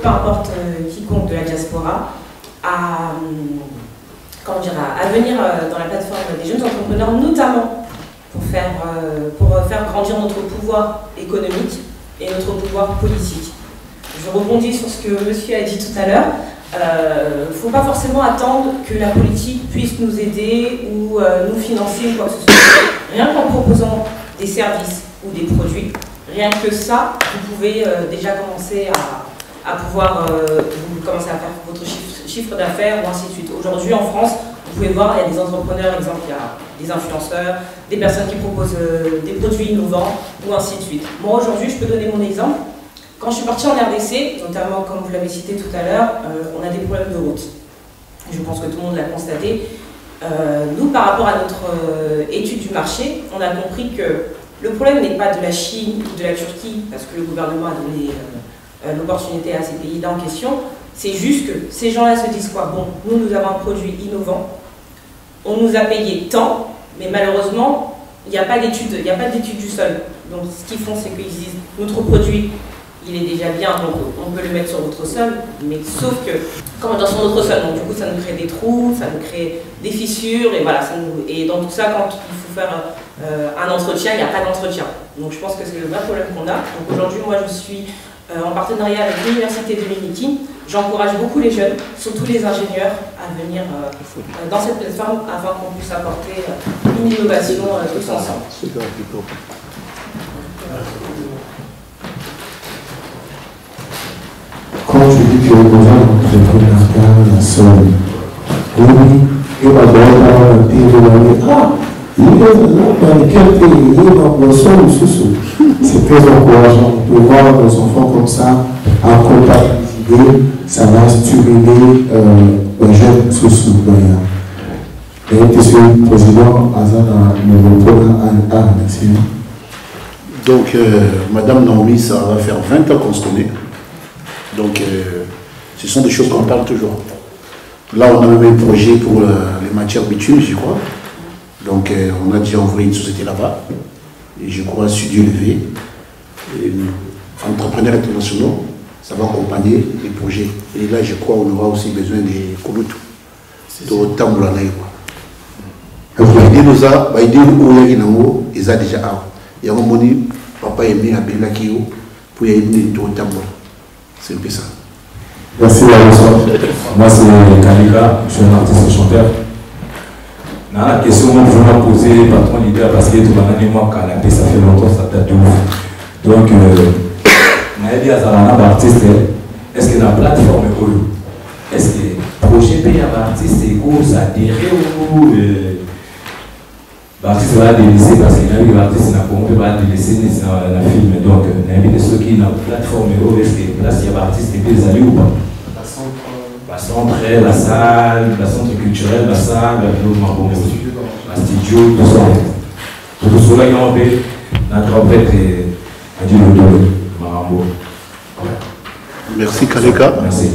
peu importe quiconque de la diaspora, à venir dans la plateforme des jeunes entrepreneurs, notamment pour faire grandir notre pouvoir économique et notre pouvoir politique. Je rebondis sur ce que monsieur a dit tout à l'heure. Il ne faut pas forcément attendre que la politique puisse nous aider ou nous financer ou quoi que ce soit. Rien qu'en proposant des services ou des produits, rien que ça, vous pouvez déjà commencer à pouvoir commencer à faire votre chiffre d'affaires ou ainsi de suite. Aujourd'hui en France, vous pouvez voir, il y a des entrepreneurs, exemple, il y a des influenceurs, des personnes qui proposent des produits innovants ou ainsi de suite. Moi aujourd'hui, je peux donner mon exemple. Quand je suis partie en RDC, notamment comme vous l'avez cité tout à l'heure, on a des problèmes de route. Je pense que tout le monde l'a constaté. Nous, par rapport à notre étude du marché, on a compris que le problème n'est pas de la Chine ou de la Turquie, parce que le gouvernement a donné l'opportunité à ces pays-là en question. C'est juste que ces gens-là se disent quoi? Bon, nous avons un produit innovant, on nous a payé tant, mais malheureusement, il n'y a pas d'étude du sol. Donc ce qu'ils font, c'est qu'ils disent notre produit, il est déjà bien, donc on peut le mettre sur notre sol, mais sauf que, comme dans sur notre sol, donc du coup ça nous crée des trous, ça nous crée des fissures, et voilà, et dans tout ça, quand il faut faire un entretien, il n'y a pas d'entretien. Donc je pense que c'est le vrai problème qu'on a. Donc aujourd'hui, moi je suis en partenariat avec l'Université de l'Unity. J'encourage beaucoup les jeunes, surtout les ingénieurs, à venir dans cette plateforme afin qu'on puisse apporter une innovation tous ensemble. Quand tu dis que nous avons entrepreneur la seule, oui, et ma bonne c'est très encourageant de voir nos enfants comme ça, accompagner les idées, ça va stimuler les jeunes sous et monsieur le président, donc, Madame Naomi, ça va faire 20 ans qu'on se connaît. Donc, ce sont des choses qu'on parle toujours. Là, on a même un projet pour les matières bitumes, je crois. Donc, on a déjà envoyé une société là-bas. Et je crois, Studio Levé, entrepreneurs internationaux, ça va accompagner les projets. Et là, je crois, on aura aussi besoin des Kolutu. De Tamboulanaï. L'idée nous a, l'idée où ils ont déjà un. Il y a un moment, papa aimé à Belakio pour y aller de Tamboula. C'est un peu ça. Merci la leçon. Moi c'est Kalika, je suis un artiste chanteur. Dans la question que je vais poser, patron l'idée parce que tout le monde a ça fait longtemps, ça date de ouf. Donc, on a dit à Zalana artiste, est-ce que la plateforme est-ce que le projet paye à l'artiste ça adhéré ou l'artiste va délaisser parce qu'il y a eu l'artiste n'a pas délaisser dans le film. Donc, on a vu ceux qui ont la plateforme est-ce que là, il y a l'artiste des années ou pas? La centre, la salle, la centre culturel, la salle, la studio, tout ça. Tout cela qui ont fait notre empête a dit le dos, Marambo. Merci Kaleka. Merci.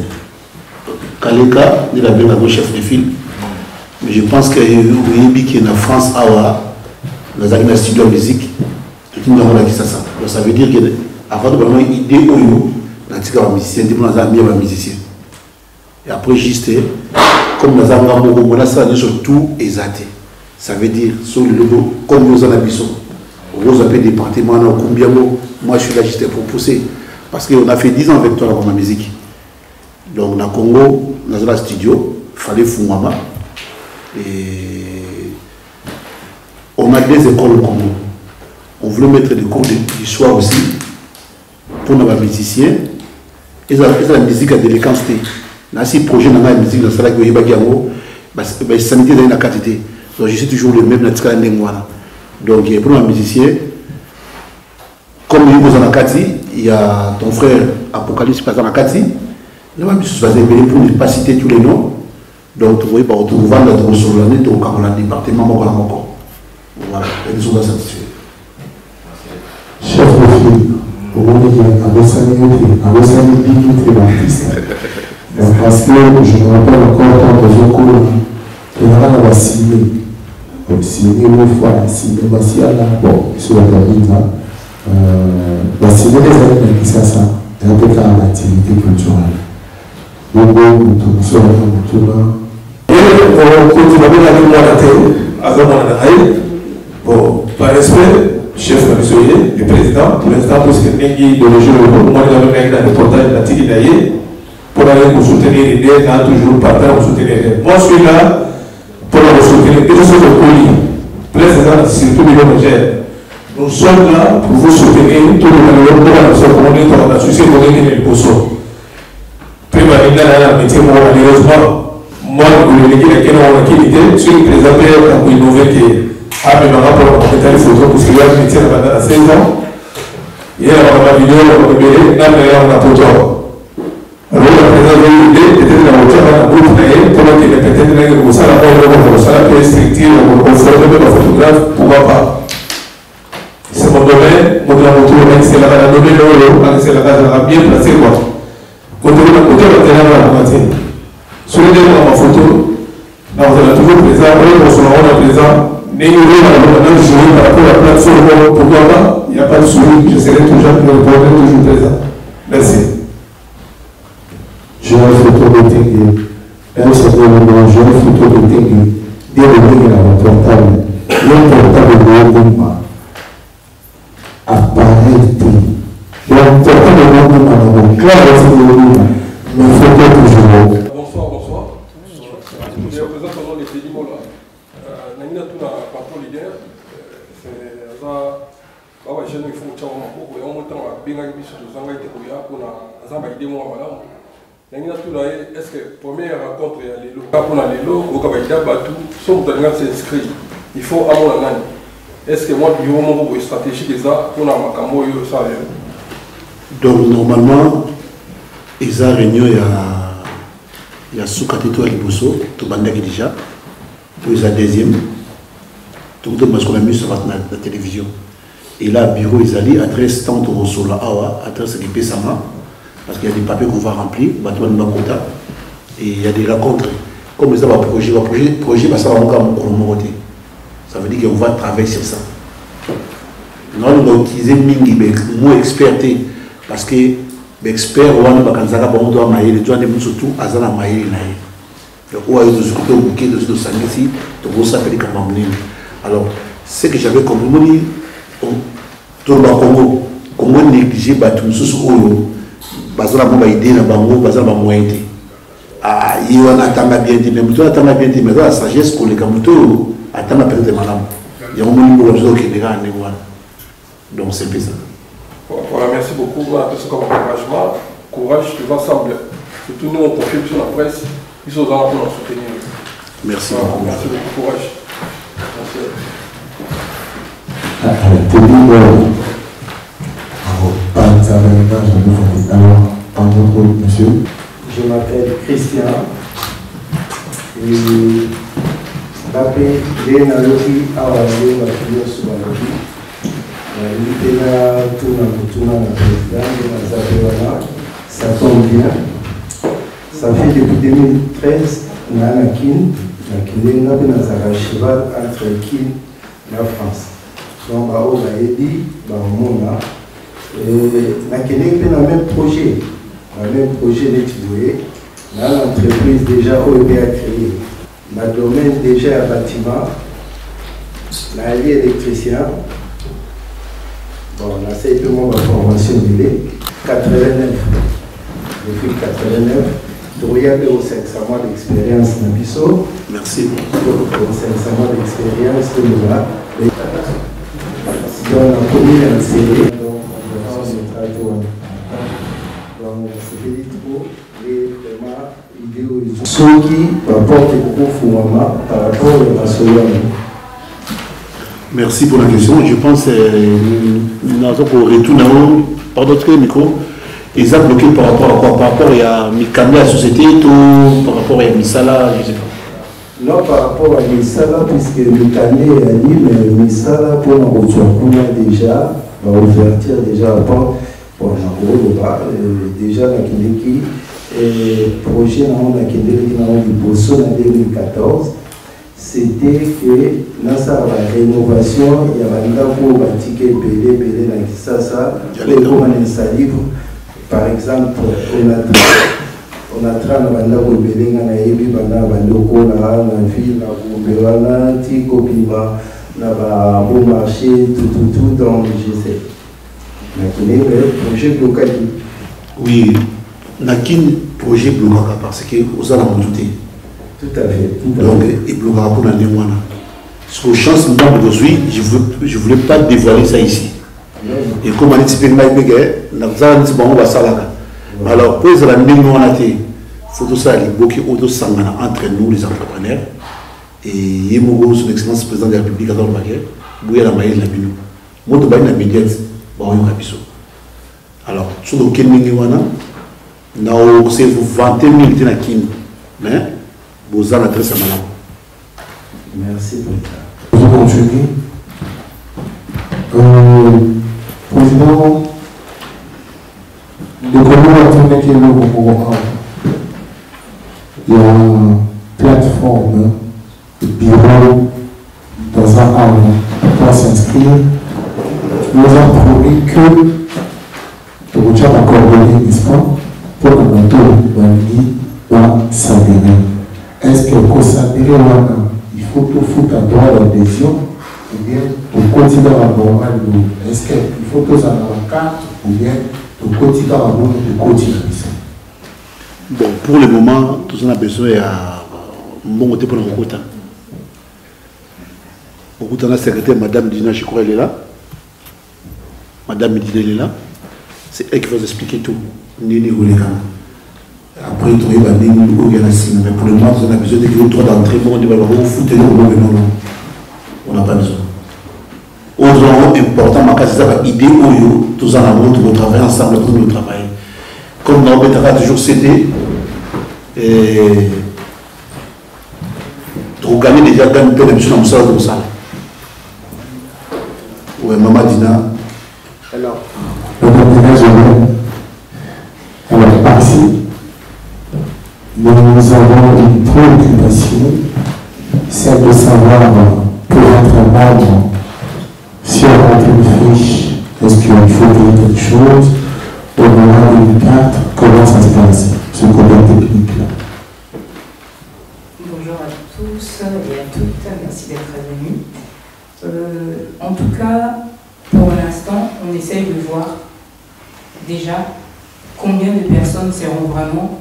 Kaleka, il a bien un chef de file. Mais je pense qu'il y a eu en France, dans un studio de musique, tout le monde a dit ça. Donc ça veut dire qu'avant de vraiment une idée, on a dit qu'on musicien, on a mis un musicien. Et après, juste, comme nous avons surtout exaté. Ça veut dire, sur le logo, comme nous en avons, vous avez des départements, combien moi je suis là juste pour pousser. Parce qu'on a fait 10 ans avec toi dans ma musique. Donc, dans le Congo, dans un studio, il fallait Fumama. Et on a des écoles au Congo. On voulait mettre des cours d'histoire aussi pour nos musiciens. Et la musique a des déléquences. Dans ces projets, dans la musique, dans la musique, la sanité dans la quantité. Donc je suis toujours le même dans le mois. Donc pour un musicien, comme il y a ton frère Apocalypse par exemple à Kati, il va pour ne pas citer tous les noms. Donc vous voyez, on trouve dans le sur l'année, donc on a le département, voilà, et nous sommes satisfaits. Chef de file, au moment où parce que je me rappelle encore quand nous avons on a signé. Donc signé une fois, signé Bassiala, bon, sur la cabine là. Signé les années qui ça, et un peu dans l'activité culturelle. Donc nous sommes là. Et on continue avec la mémoire de la télé, bon, par respect, chef de le président, pour l'instant, pour ce qui est de l'enjeu, moi, je vais mettre dans le portail de la télé d'ailleurs. Pour aller vous soutenir les idées, toujours partant vous soutenir. Moi, je suis là pour vous soutenir. Et je suis au colis. Président, surtout les ménagères. Nous sommes là pour vous soutenir. Tout le monde pour la communauté, pour la société, pour les poissons. Prima, il y a un métier, malheureusement, moi, je vais dire qu'il y a une activité. Je suis présenté pour innover qui a mis un rapport pour mettre les photos, parce qu'il y a un métier pendant 16 ans. Il y a une vidéo, on a photo. Alors, président veut aider, peut-être la voiture va la groupe pendant qu'il est peut-être comme ça, la peut structure, on fait même un photographe, pourquoi pas. C'est mon domaine, mon domaine, c'est la domaine, c'est la bien placé quoi. Quand on a côté, on a la moitié. Sur les deux, on a ma photo, là on est toujours présent, on est présent, mais il y a un jour par rapport à la plateforme, pourquoi pas, il n'y a pas de souci, je serai toujours présent. Merci. J'ai une photo de Tengue. Un certain moment, j'ai une photo de Tengue. Dès le début, il y a un portable. L'importable de Wonguma apparaît. L'importable de Wonguma, donc, clair, c'est de Wonguma. Mais photo toujours. Bonsoir. Je représente au nom des Fédimos là. Nangina tout la patron leader. C'est ça. Bah je ne faut pas beaucoup. Et on entend à bien avec biso de zanga ite koya pour na zamba idée moi voilà. Nangina tout là est-ce que première rencontre ya lelo. Pour na lelo au kabaïda batu son mutanga s'inscrit. Il faut avoir nani. Est-ce que moi du moment où stratégie des ça pour na makambo yo ça. Donc normalement ils ont réunion il y a sous-capitaux à Liboso, tout le monde déjà, puis ils ont deuxième, tout le monde a mis sur la télévision. Et là, bureau, ils allaient adresse tant au Sola Awa, adresse qui paie Sama, parce qu'il y a des papiers qu'on va remplir, et il y a des rencontres. Comme ils ont un projet, ça va encore ça veut dire qu'on va travailler sur ça. Nous allons utiliser Mingi, le mot experté, parce que l'expert, on va kanzaka bon doit mailler les doigts des mots surtout azana mailler naï. Donc on a eu des écouteurs bouquets de sanisi, donc on s'appelle comme alors ce que j'avais compris, tout le Congo négligé batum sous oyo, bazala bon idée na bango, bazala ba moyen. Ah, il y a un attama bien dit, mais plutôt attama bien dit, mais dans la sagesse qu'on les camuto attama peut-être de madame. Il y a un moment où on qui est là, donc c'est ça. Voilà, merci beaucoup pour ce comme encouragement. Courage, tous ensemble. Surtout nous, on confie sur la presse. Ils sont là pour nous soutenir. Merci voilà, beaucoup. Merci beaucoup, courage. Merci. Monsieur. Je m'appelle Christian. Et Bappé, Lénaloki, Awalé, Wapio, Subaloki. Ça tombe bien. Ça fait depuis 2013, on a un kin, on a un cheval entre kin et la France. Donc, on a dit, on a le même projet. Le même projet d'étudier. On a l'entreprise déjà OEB a créé. Le domaine déjà à bâtiment. On a lié électricien. Bon, on a essayé tout le monde à formation de 89. Depuis 89, il y a 500 mois d'expérience dans Bissau. Merci. 500 mois d'expérience que nous avons. Dans la commune en série, donc c'était trop et vraiment idée ceux qui apportent beaucoup Fouama par rapport à la Soyane. Merci pour la question. Je pense que nous avons retourné par d'autres micros. Ils ont bloqué par rapport à quoi? Par rapport à Mikami, la société, tout, par rapport à Misala, je ne sais pas. Non, par rapport à Misala, puisque Mikami a dit, mais Misala, pour nous retrouver déjà, va ouverture déjà à part, pour nous déjà la Kindeki, et projet dans la Kindeki dans le Bosso en 2014. C'était que dans sa rénovation, il y avait un pour ticket belé dans Kisasa, pour un livre. Par exemple, on a travaillé dans le belé dans la ville, dans la ville, dans Tikopima, dans le bon marché, tout dans le GC. Le projet bloqué. Oui, il projet bloqué parce que vous avez monté. Tout à fait. Donc, il bloquera pour l'année. Sur le chance d'aujourd'hui, je ne voulais pas dévoiler ça ici. Et comme on dit, alors, pour la même il faut tout ça, il faut entre nous, les entrepreneurs, et il y a son excellence président de la République, Adolphe Baguet, il y a la maille de la Binou. Moi, je suis médiate, alors, sur lequel c'est vous 20 minutes na Kim, mais vous avez l'adresse à Malam. Merci, Président. Je continue. Président, le Congo a tourné qui est le Congo. Il y a une plateforme de bureau dans un an pour s'inscrire. Nous avons promis que le Tchad a coordonné, n'est-ce pas, pour que notre Bangui va s'adhérer. Est-ce que pour s'adhérer, il faut tout foutre à droit d'adhésion ou bien pour continuer à normal? Est-ce qu'il faut tout ça dans la carte ou bien pour continuer à bon pour continuer? Bon, pour le moment, tout ça on a besoin à mon côté pour le Rokuta. Rokuta, la secrétaire, Madame Dina, je crois, elle est là. Madame Dina, elle est là. C'est elle qui va vous expliquer tout. Après, il y a des gens mais pour le moment, on a besoin de droit d'entrée. Bon, on va foutre le non, on n'a pas besoin. Autre important, ma case, c'est l'idée où tous en amont, on travaille ensemble pour nous travailler. Comme dans le a toujours cédé, pour gagner déjà un peu de choses comme ça, comme ça. Oui, Maman Dina. Alors, merci. Nous avons une préoccupation, c'est de savoir pour être membre, si on rentre une fiche, est-ce qu'il faut dire quelque chose, au moment d'une carte, comment ça se passe, ce côté technique-là. Bonjour à tous et à toutes, merci d'être venus. En tout cas, pour l'instant, on essaye de voir déjà combien de personnes seront vraiment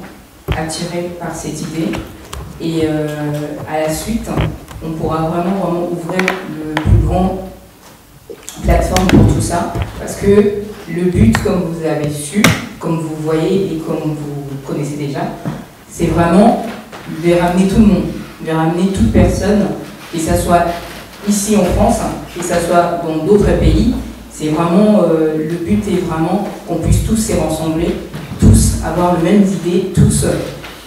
attirées par cette idée et à la suite, on pourra vraiment ouvrir le plus grand plateforme pour tout ça parce que le but, comme vous avez su, comme vous voyez et comme vous connaissez déjà, c'est vraiment de ramener tout le monde, de ramener toute personne, que ce soit ici en France, que ce soit dans d'autres pays. C'est vraiment, le but est vraiment qu'on puisse tous se rassembler, tous avoir les mêmes idées, tous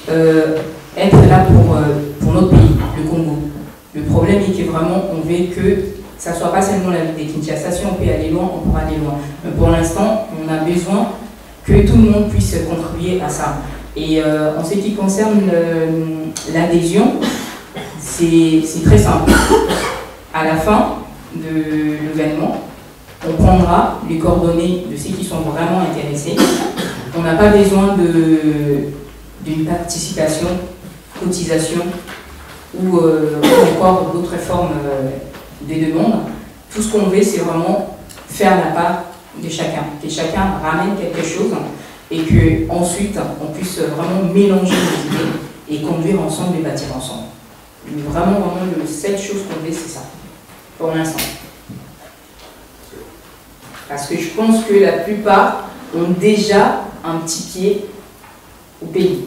être là pour notre pays, le Congo. Le problème est que vraiment, on veut que ça ne soit pas seulement la vie de Kinshasa. Si on peut aller loin, on pourra aller loin. Mais pour l'instant, on a besoin que tout le monde puisse contribuer à ça. Et en ce qui concerne l'adhésion, c'est très simple. À la fin de l'événement, on prendra les coordonnées de ceux qui sont vraiment intéressés. On n'a pas besoin d'une participation, cotisation ou encore d'autres formes de demandes. Tout ce qu'on veut, c'est vraiment faire la part de chacun, que chacun ramène quelque chose et qu'ensuite on puisse vraiment mélanger les idées et conduire ensemble et bâtir ensemble. Mais vraiment, la seule chose qu'on veut, c'est ça, pour l'instant. Parce que je pense que la plupart ont déjà un petit pied au pays.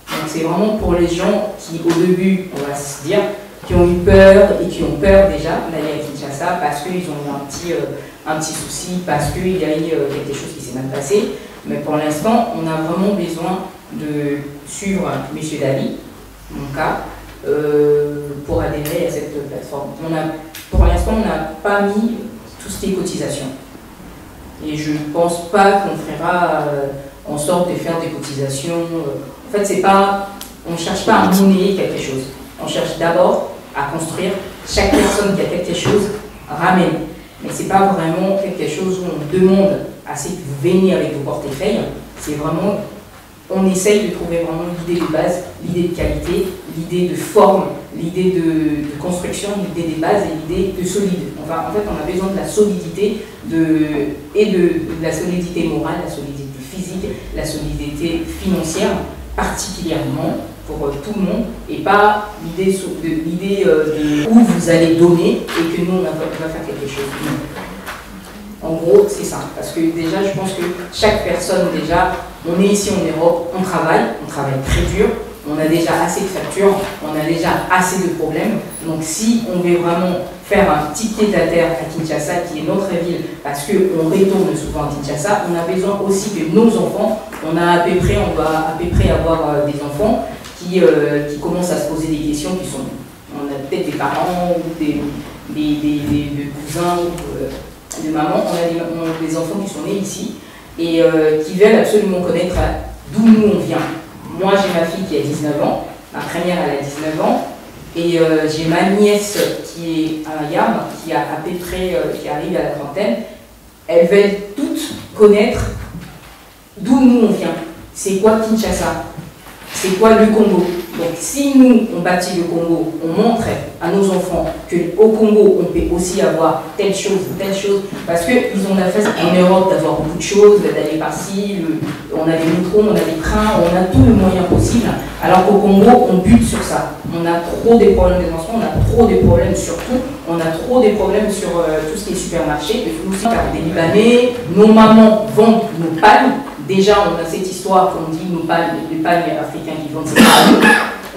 Donc c'est vraiment pour les gens qui, au début, on va se dire, qui ont eu peur et qui ont peur déjà d'aller à Kinshasa parce qu'ils ont eu un petit souci, parce qu'il y a eu quelque chose qui s'est mal passé. Mais pour l'instant, on a vraiment besoin de suivre M. Dali, mon cas, pour adhérer à cette plateforme. Pour l'instant, on n'a pas mis tout ce qui est cotisation. Et je ne pense pas qu'on fera en sorte de faire des cotisations. En fait, c'est pas, on ne cherche pas à monnayer quelque chose. On cherche d'abord à construire. Chaque personne qui a quelque chose ramène. Mais ce n'est pas vraiment quelque chose où on demande à ceux qui viennent avec vos portefeuilles. C'est vraiment, on essaye de trouver vraiment l'idée de base, l'idée de qualité, l'idée de forme, l'idée de construction, l'idée des bases et l'idée de solide. Enfin, en fait, on a besoin de la solidité et de la solidité morale, la solidité physique, la solidité financière, particulièrement pour tout le monde, et pas l'idée de où vous allez donner et que nous, on va faire quelque chose. En gros, c'est ça. Parce que déjà, je pense que chaque personne, déjà, on est ici en Europe, on travaille très dur, on a déjà assez de factures, on a déjà assez de problèmes. Donc si on veut vraiment faire un petit pied-à-terre à Kinshasa, qui est notre ville, parce qu'on retourne souvent à Kinshasa, on a besoin aussi que nos enfants, on va à peu près avoir des enfants qui commencent à se poser des questions qui sont, on a peut-être des parents ou des cousins ou de mamans, on a des enfants qui sont nés ici et qui veulent absolument connaître d'où nous on vient. Moi j'ai ma fille qui a 19 ans, ma première elle a 19 ans, et j'ai ma nièce qui est un Yam, qui a à peu près, qui arrive à la trentaine. Elles veulent toutes connaître d'où nous on vient. C'est quoi Kinshasa? C'est quoi le Congo? Donc si nous, on bâtit le Congo, on montre à nos enfants qu'au Congo, on peut aussi avoir telle chose, parce qu'ils ont la face en Europe d'avoir beaucoup de choses, d'aller par-ci, on a des métros, on a des trains, on a tout le moyen possible, alors qu'au Congo, on bute sur ça. On a trop des problèmes des enfants, on a trop des problèmes surtout, on a trop des problèmes sur tout ce qui est supermarché, il faut aussi faire des Libanais, nos mamans vendent nos palmes. Déjà, on a cette histoire qu'on dit, nos palmes, les palmes africains qui vendent ces palmes.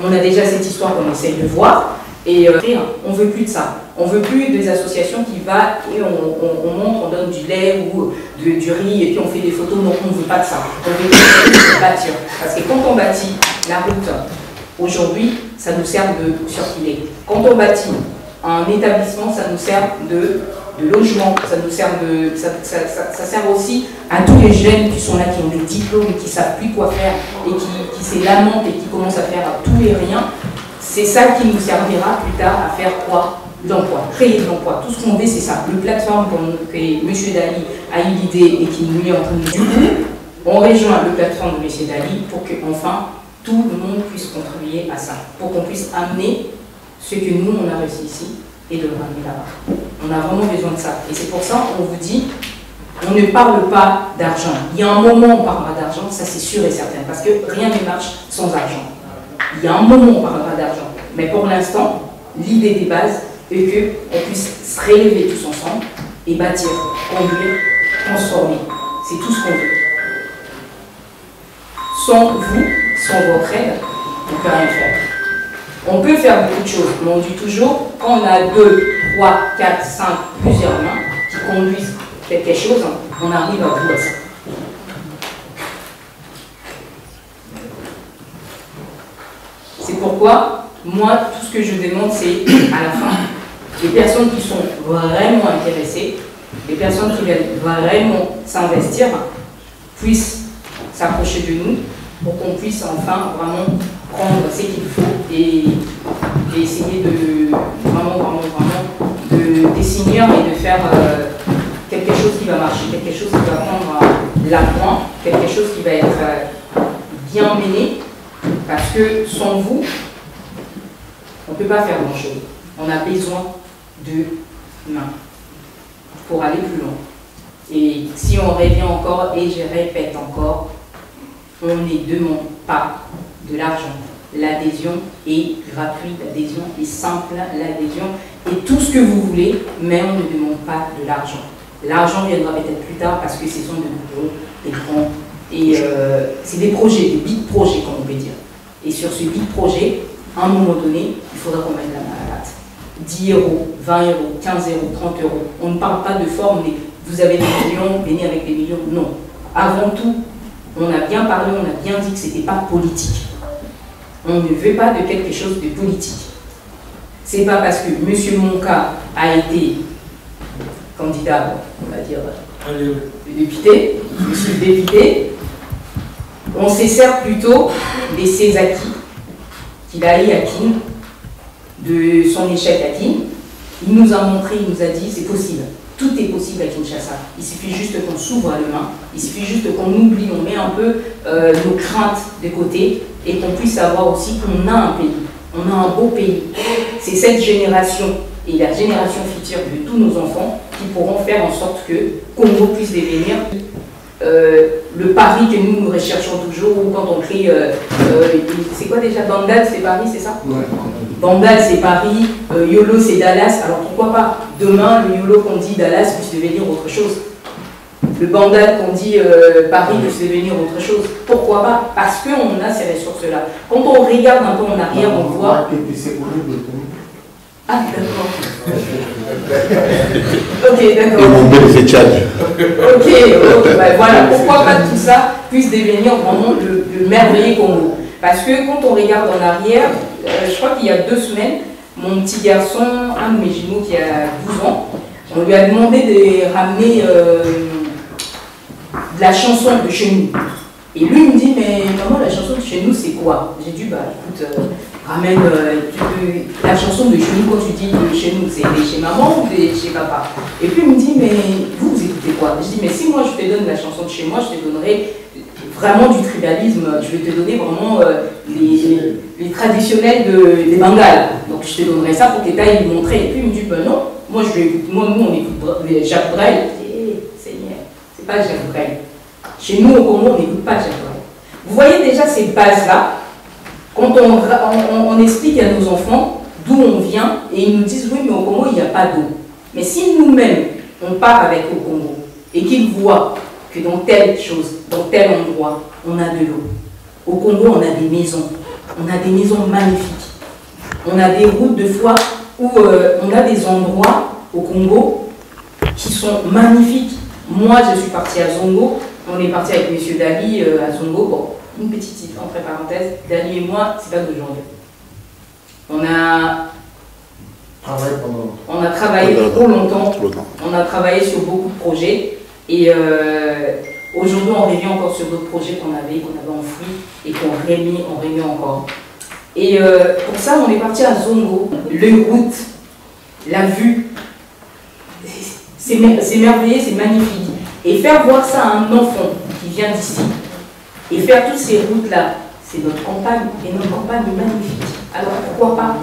On a déjà cette histoire qu'on essaye de voir. Et on ne veut plus de ça. On ne veut plus des associations qui vont et on montre, on donne du lait ou du riz et puis on fait des photos. Non, on ne veut pas de ça. On veut bâtir. Parce que quand on bâtit la route, aujourd'hui, ça nous sert de circuler. Quand on bâtit un établissement, ça nous sert de logement, ça nous sert ça sert aussi à tous les jeunes qui sont là, qui ont des diplômes, qui ne savent plus quoi faire et qui se lamentent et qui commencent à faire tout et rien. C'est ça qui nous servira plus tard à faire quoi? L'emploi, créer de l'emploi. Tout ce qu'on veut, c'est ça. Le plateforme que M. Dali a eu l'idée et qui nous est en train de du coup, on rejoint le plateforme de M. Dali pour que enfin tout le monde puisse contribuer à ça, pour qu'on puisse amener ce que nous on a réussi ici et de le ramener là-bas. On a vraiment besoin de ça. Et c'est pour ça qu'on vous dit, on ne parle pas d'argent. Il y a un moment où on parlera d'argent, ça c'est sûr et certain, parce que rien ne marche sans argent. Il y a un moment où on parlera d'argent. Mais pour l'instant, l'idée des bases est qu'on puisse se rélever tous ensemble et bâtir, conduire, transformer. C'est tout ce qu'on veut. Sans vous, sans votre aide, on ne peut rien faire. On peut faire beaucoup de choses, mais on dit toujours, quand on a 2, 3, 4, 5, plusieurs mains qui conduisent quelque chose, on arrive à bout à ça. C'est pourquoi, moi, tout ce que je demande, c'est à la fin, les personnes qui sont vraiment intéressées, les personnes qui veulent vraiment s'investir, puissent s'approcher de nous pour qu'on puisse enfin vraiment prendre ce qu'il faut et essayer de vraiment de dessiner et de faire quelque chose qui va marcher, quelque chose qui va prendre l'appoint, quelque chose qui va être bien mené, parce que sans vous, on ne peut pas faire grand-chose. On a besoin de mains pour aller plus loin. Et si on revient encore, et je répète encore, on ne demande pas de l'argent. L'adhésion est gratuite, l'adhésion est simple, l'adhésion est tout ce que vous voulez, mais on ne demande pas de l'argent. L'argent viendra peut-être plus tard parce que ce sont des grands, et c'est des projets, des big projets comme on peut dire. Et sur ce big projet, à un moment donné, il faudra qu'on mette la main à la pâte. 10 euros, 20 euros, 15 euros, 30 euros. On ne parle pas de forme, mais vous avez des millions, venez avec des millions. Non. Avant tout, on a bien parlé, on a bien dit que ce n'était pas politique. On ne veut pas de quelque chose de politique. Ce n'est pas parce que M. Monka a été candidat, on va dire, député, monsieur le député, on se sert plutôt de ses acquis qu'il a eu à Kin, de son échec à Kin. Il nous a montré, il nous a dit c'est possible. Tout est possible à Kinshasa. Il suffit juste qu'on s'ouvre les mains, il suffit juste qu'on oublie, on met un peu nos craintes de côté et qu'on puisse savoir aussi qu'on a un pays. On a un beau pays. C'est cette génération et la génération future de tous nos enfants qui pourront faire en sorte que Congo puisse devenir le Paris que nous recherchons toujours, ou quand on crie, c'est quoi déjà, Bandal c'est Paris, c'est ça? Ouais. Bandal c'est Paris, YOLO c'est Dallas, alors pourquoi pas demain le YOLO qu'on dit Dallas puisse devenir autre chose, le Bandal qu'on dit Paris puisse devenir autre chose, pourquoi pas? Parce qu'on a ces ressources-là. Quand on regarde un peu en arrière, on voit... Ah d'accord. Ok, d'accord. Et mon bel effet Tchad. Ok, bah voilà, pourquoi pas tout ça puisse devenir vraiment le merveilleux Congo. Parce que quand on regarde en arrière, je crois qu'il y a 2 semaines, mon petit garçon, un de mes jumeaux qui a 12 ans, on lui a demandé de ramener de la chanson de chez nous. Et lui il me dit, mais maman, la chanson de chez nous c'est quoi? J'ai dit, bah écoute, ramène la chanson de chez nous. Quand tu dis de chez nous, c'est chez maman ou chez papa? Et puis il me dit, mais vous écoutez quoi? Je dis, mais si moi je te donne la chanson de chez moi, je te donnerai vraiment du tribalisme, je vais te donner vraiment les traditionnels des Bengales. Donc je te donnerai ça pour que tu ailles lui montrer. Et puis il me dit, ben non, moi nous on écoute Jacques Brel. Seigneur, c'est pas Jacques Brel. Chez nous au Congo, on n'écoute pas Jacques Brel. Vous voyez déjà ces bases-là, quand on explique à nos enfants d'où on vient, et ils nous disent, oui, mais au Congo, il n'y a pas d'eau. Mais si nous-mêmes, on part avec au Congo, et qu'ils voient que dans telle chose, dans tel endroit, on a de l'eau. Au Congo, on a des maisons. On a des maisons magnifiques. On a des routes de fois où on a des endroits au Congo qui sont magnifiques. Moi, je suis partie à Zongo. On est parti avec M. Dali à Zongo. Bon, une petite entre parenthèses. Dali et moi, c'est pas d'aujourd'hui. On a travaillé trop longtemps. On a travaillé sur beaucoup de projets. Et aujourd'hui, on revient encore sur d'autres projets qu'on avait enfouis et qu'on remet encore. Et pour ça, on est parti à Zongo. Le route, la vue, c'est merveilleux, c'est magnifique. Et faire voir ça à un enfant qui vient d'ici, et faire toutes ces routes-là, c'est notre campagne, et notre campagne est magnifique. Alors pourquoi pas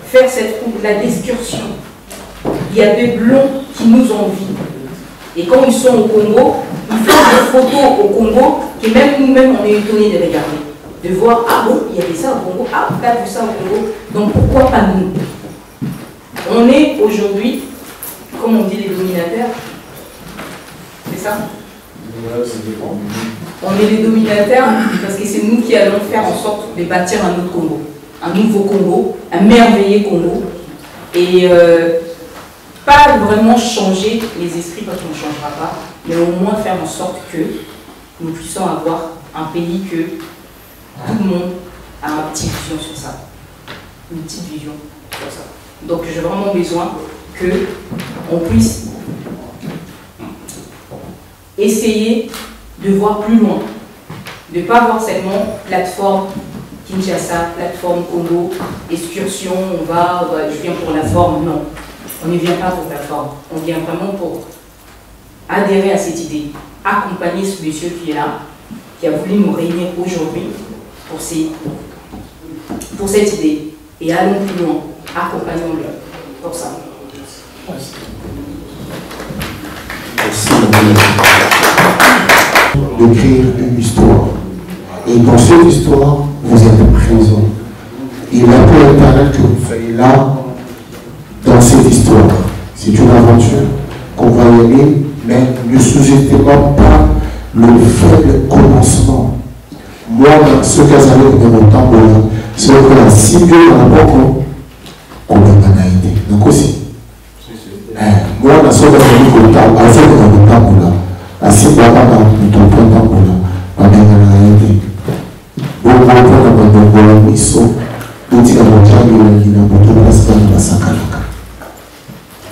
faire cette route-là d'excursion? Il y a des blonds qui nous envient. Et quand ils sont au Congo, ils font des photos au Congo que même nous-mêmes, on est étonnés de regarder. De voir, ah bon, il y avait ça au Congo, ah, t'as vu ça au Congo. Donc pourquoi pas nous? On est aujourd'hui, comme on dit, les dominateurs. C'est ça? On est les dominateurs parce que c'est nous qui allons faire en sorte de bâtir un autre Congo. Un nouveau Congo, un merveilleux Congo. Et pas vraiment changer les esprits parce qu'on ne changera pas, mais au moins faire en sorte que nous puissions avoir un pays que tout le monde a une petite vision sur ça. Une petite vision sur ça. Donc j'ai vraiment besoin qu'on puisse essayer de voir plus loin, de ne pas voir seulement plateforme Kinshasa, plateforme Congo, excursion, je viens pour la forme, non. On ne vient pas pour la forme, on vient vraiment pour adhérer à cette idée, accompagner ce monsieur qui est là, qui a voulu nous réunir aujourd'hui pour cette idée. Et allons plus loin, accompagnons-le pour ça. Merci. D'écrire une histoire. Et dans cette histoire, vous êtes présent. Il a pour intérêt que vous soyez là dans cette histoire. C'est une aventure qu'on va y aller, mais ne sous-estimons pas le faible commencement. Moi, ce que j'avais de mon temps, c'est que la cible dans la banque, on a banalité. Donc aussi. Moi, la seule chose que je veux dire, c'est que mon temps, la cible dans la banque, on a banalité. Bon, on a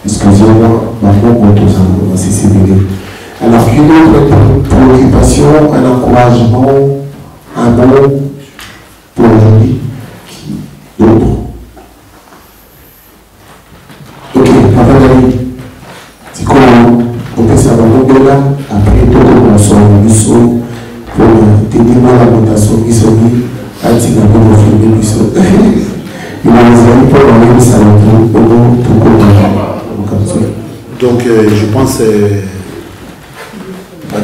excusez-moi, alors qu'une autre préoccupation, un encouragement, un mot pour aujourd'hui, d'autres. Ok, papa Dali, c'est quoi? On peut savoir là, après tout, on sort du sol pour t'aider moi la rotation qui se dit, à dire qu'on va filmer du sol. Il va les amis pour enlever sa route, pour tout comme donc, je pense que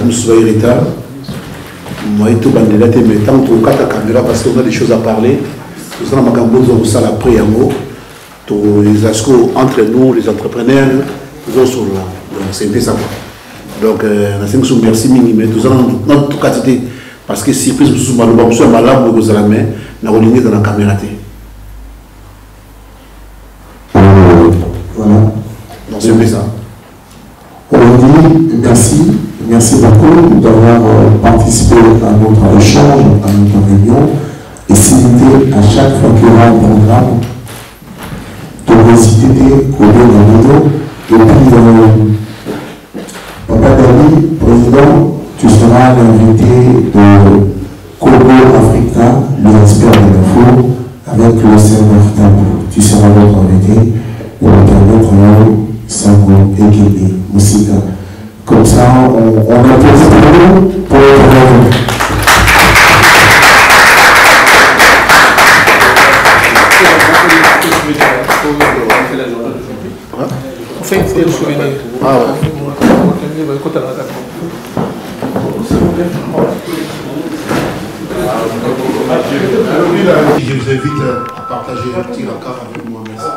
nous sommes l'état. Moi, tout le monde mais tant que la caméra, parce qu'on a des choses à parler. Nous avons un après entre nous, les entrepreneurs, nous sommes là. Donc, c'est un ça. Donc, merci minimum. Nous avons notre quantité. Parce que si nous sommes malades, nous sommes malades, nous sommes dans la caméra. Voilà. merci. Merci beaucoup d'avoir participé à notre échange, à notre réunion. Et s'il était à chaque fois qu'il y aura un programme, de réciter au Bénin. Et puis, Papa Dali, président, tu seras l'invité de Congo Africa, le expert de l'info, avec le serveur Tabou. Tu seras notre invité pour permettre à Sango et Guéné, Moussika. Comme ça, on applaudit pour le travail. On fait une souvenir. Ah ouais. Je vous invite à partager un petit rencard avec moi. Merci.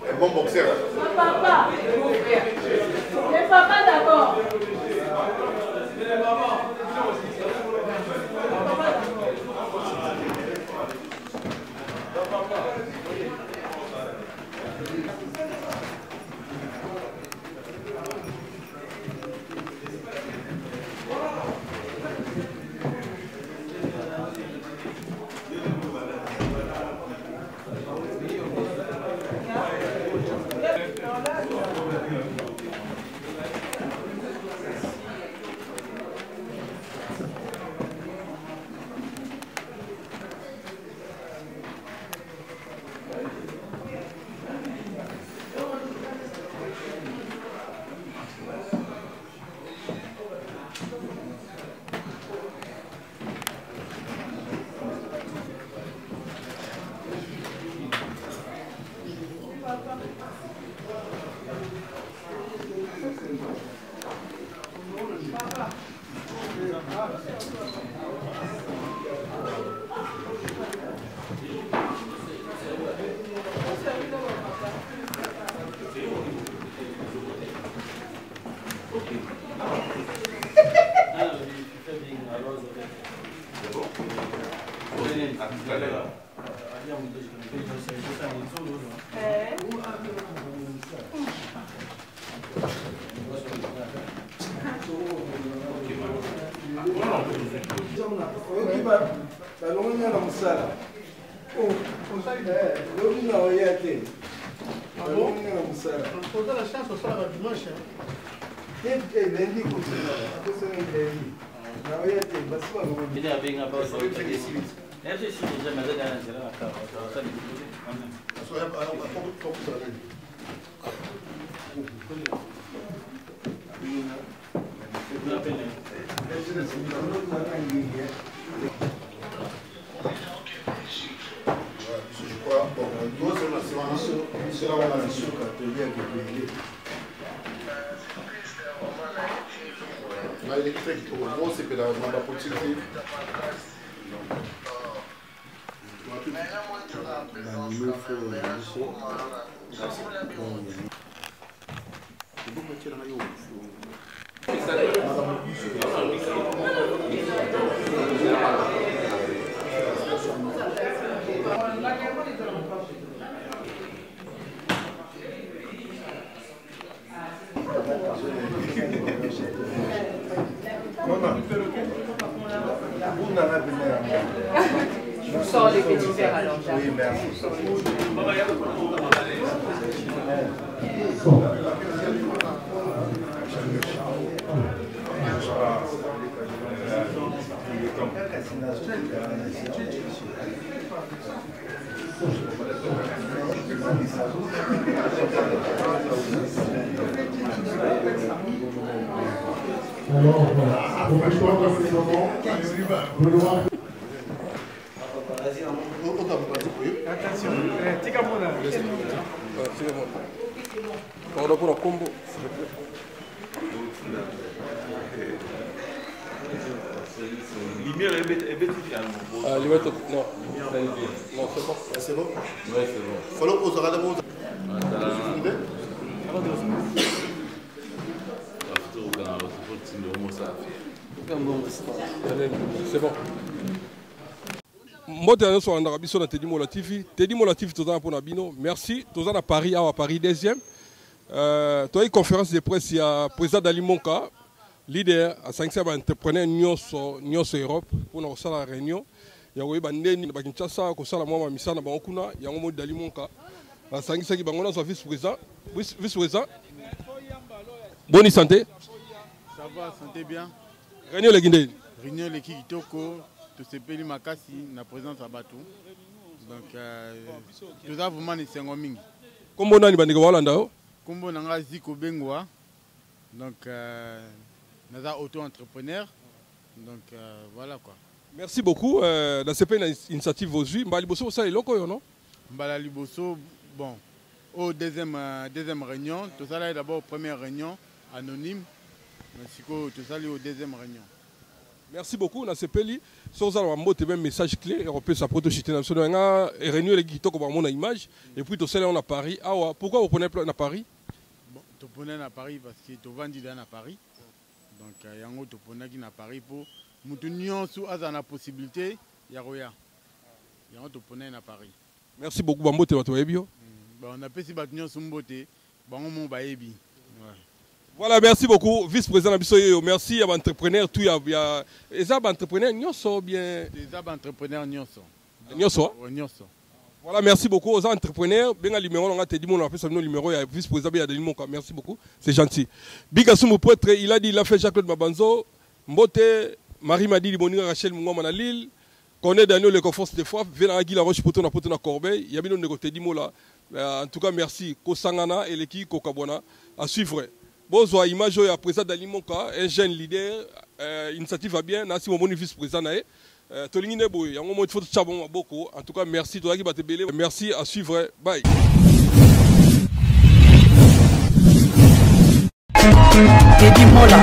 Un bon boxeur. Papa, le papa d'abord. Je vous sors les petits verres alors. Oui, merci. Alors, professeur de ce moment, Benoît. Attention, on a pour un combo. Lumière et bête. Ah, non. Non, c'est bon. C'est bon? Oui, c'est bon. Faut qu'on se regarde. C'est bon. Moi, je suis en Arabie Saoudite, Teddy Mola TV. Teddy Mola TV, tout pour Nabino. Merci. Tout à Paris, à Paris 2e. Tu as une conférence de presse, il y a le président d'Ali Monka, leader à 5 entrepreneur Nyos Europe, pour nous faire la réunion. Il y a eu Bandeni, Bakinchasa, Kosala Mama Misana, Bankuna, il y a un mot d'Ali Monka. À 5 qui Bangona, son vice-président. Vice-président. Bonne santé. Ça va, santé bien. Réunion les Guinéens. Réunion les Kikitoko, tout ce pays Makasi, na présence à Batou. Donc, tout ça vraiment c'est un mingi. Comment on a dit que Comment on a dit Bengwa. Donc, nous sommes auto-entrepreneurs. Donc, voilà quoi. Merci beaucoup. Dans ce pays, une initiative aujourd'hui. Mbali Bosso, ça est loco, non? Mbali Bosso, bon, au deuxième réunion. Tout ça là est d'abord première réunion anonyme. Tout ça est au deuxième réunion. Merci beaucoup. Dans ce pays, si vous avez un message clé, on peut s'approcher de la réunion qui est mon image. Et puis, tout ça là, on a Paris. Pourquoi vous prenez à Paris? Bon, tu prenez à Paris parce que tu vends à Paris. Donc, il y a un autre qui est à Paris pour nous tenir sous la possibilité. Il y a un autre à Paris. Merci beaucoup. Bambo, tu vas te bien. On a pu se battre sur Mbote. Voilà, merci beaucoup. Vice-président Abisoye, merci à l'entrepreneur. Il y a des entrepreneurs, bien. Des entrepreneurs, Voilà, merci beaucoup aux entrepreneurs. Bien, numéro, on a dit, on a fait son numéro, il y a vice-président, il y a des numéros. Merci beaucoup, c'est gentil. Big Assoumou Poitre, il a dit, il a fait Jacques-Claude Mabanzo, Mbote, Marie m'a dit, Bonina Rachel Mungoma na Lille, connaît Daniel Le Conforce des fois, Vélan Agui la Roche Poton à Corbeil, il y a bien négocié Dimola. En tout cas, merci. Kosangana et l'équipe Kokabona à suivre. Bonsoir, image à présent d'Ali Monka, un jeune leader, initiative va bien, Nassi mon vice-président. Tolingine Boy, il y a un moment de photo de beaucoup. En tout cas, merci. Merci à suivre. Bye. Teddy Mola.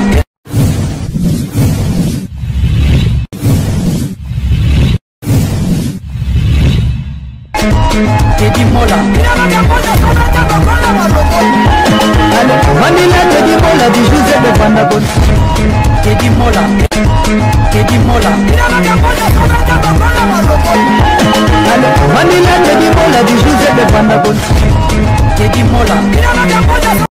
Teddy Mola. Manila Teddy Mola di José de Vandabon. Teddy Mola. Teddy Mola. Manila Teddy Mola di José de Vandabon. Teddy Mola.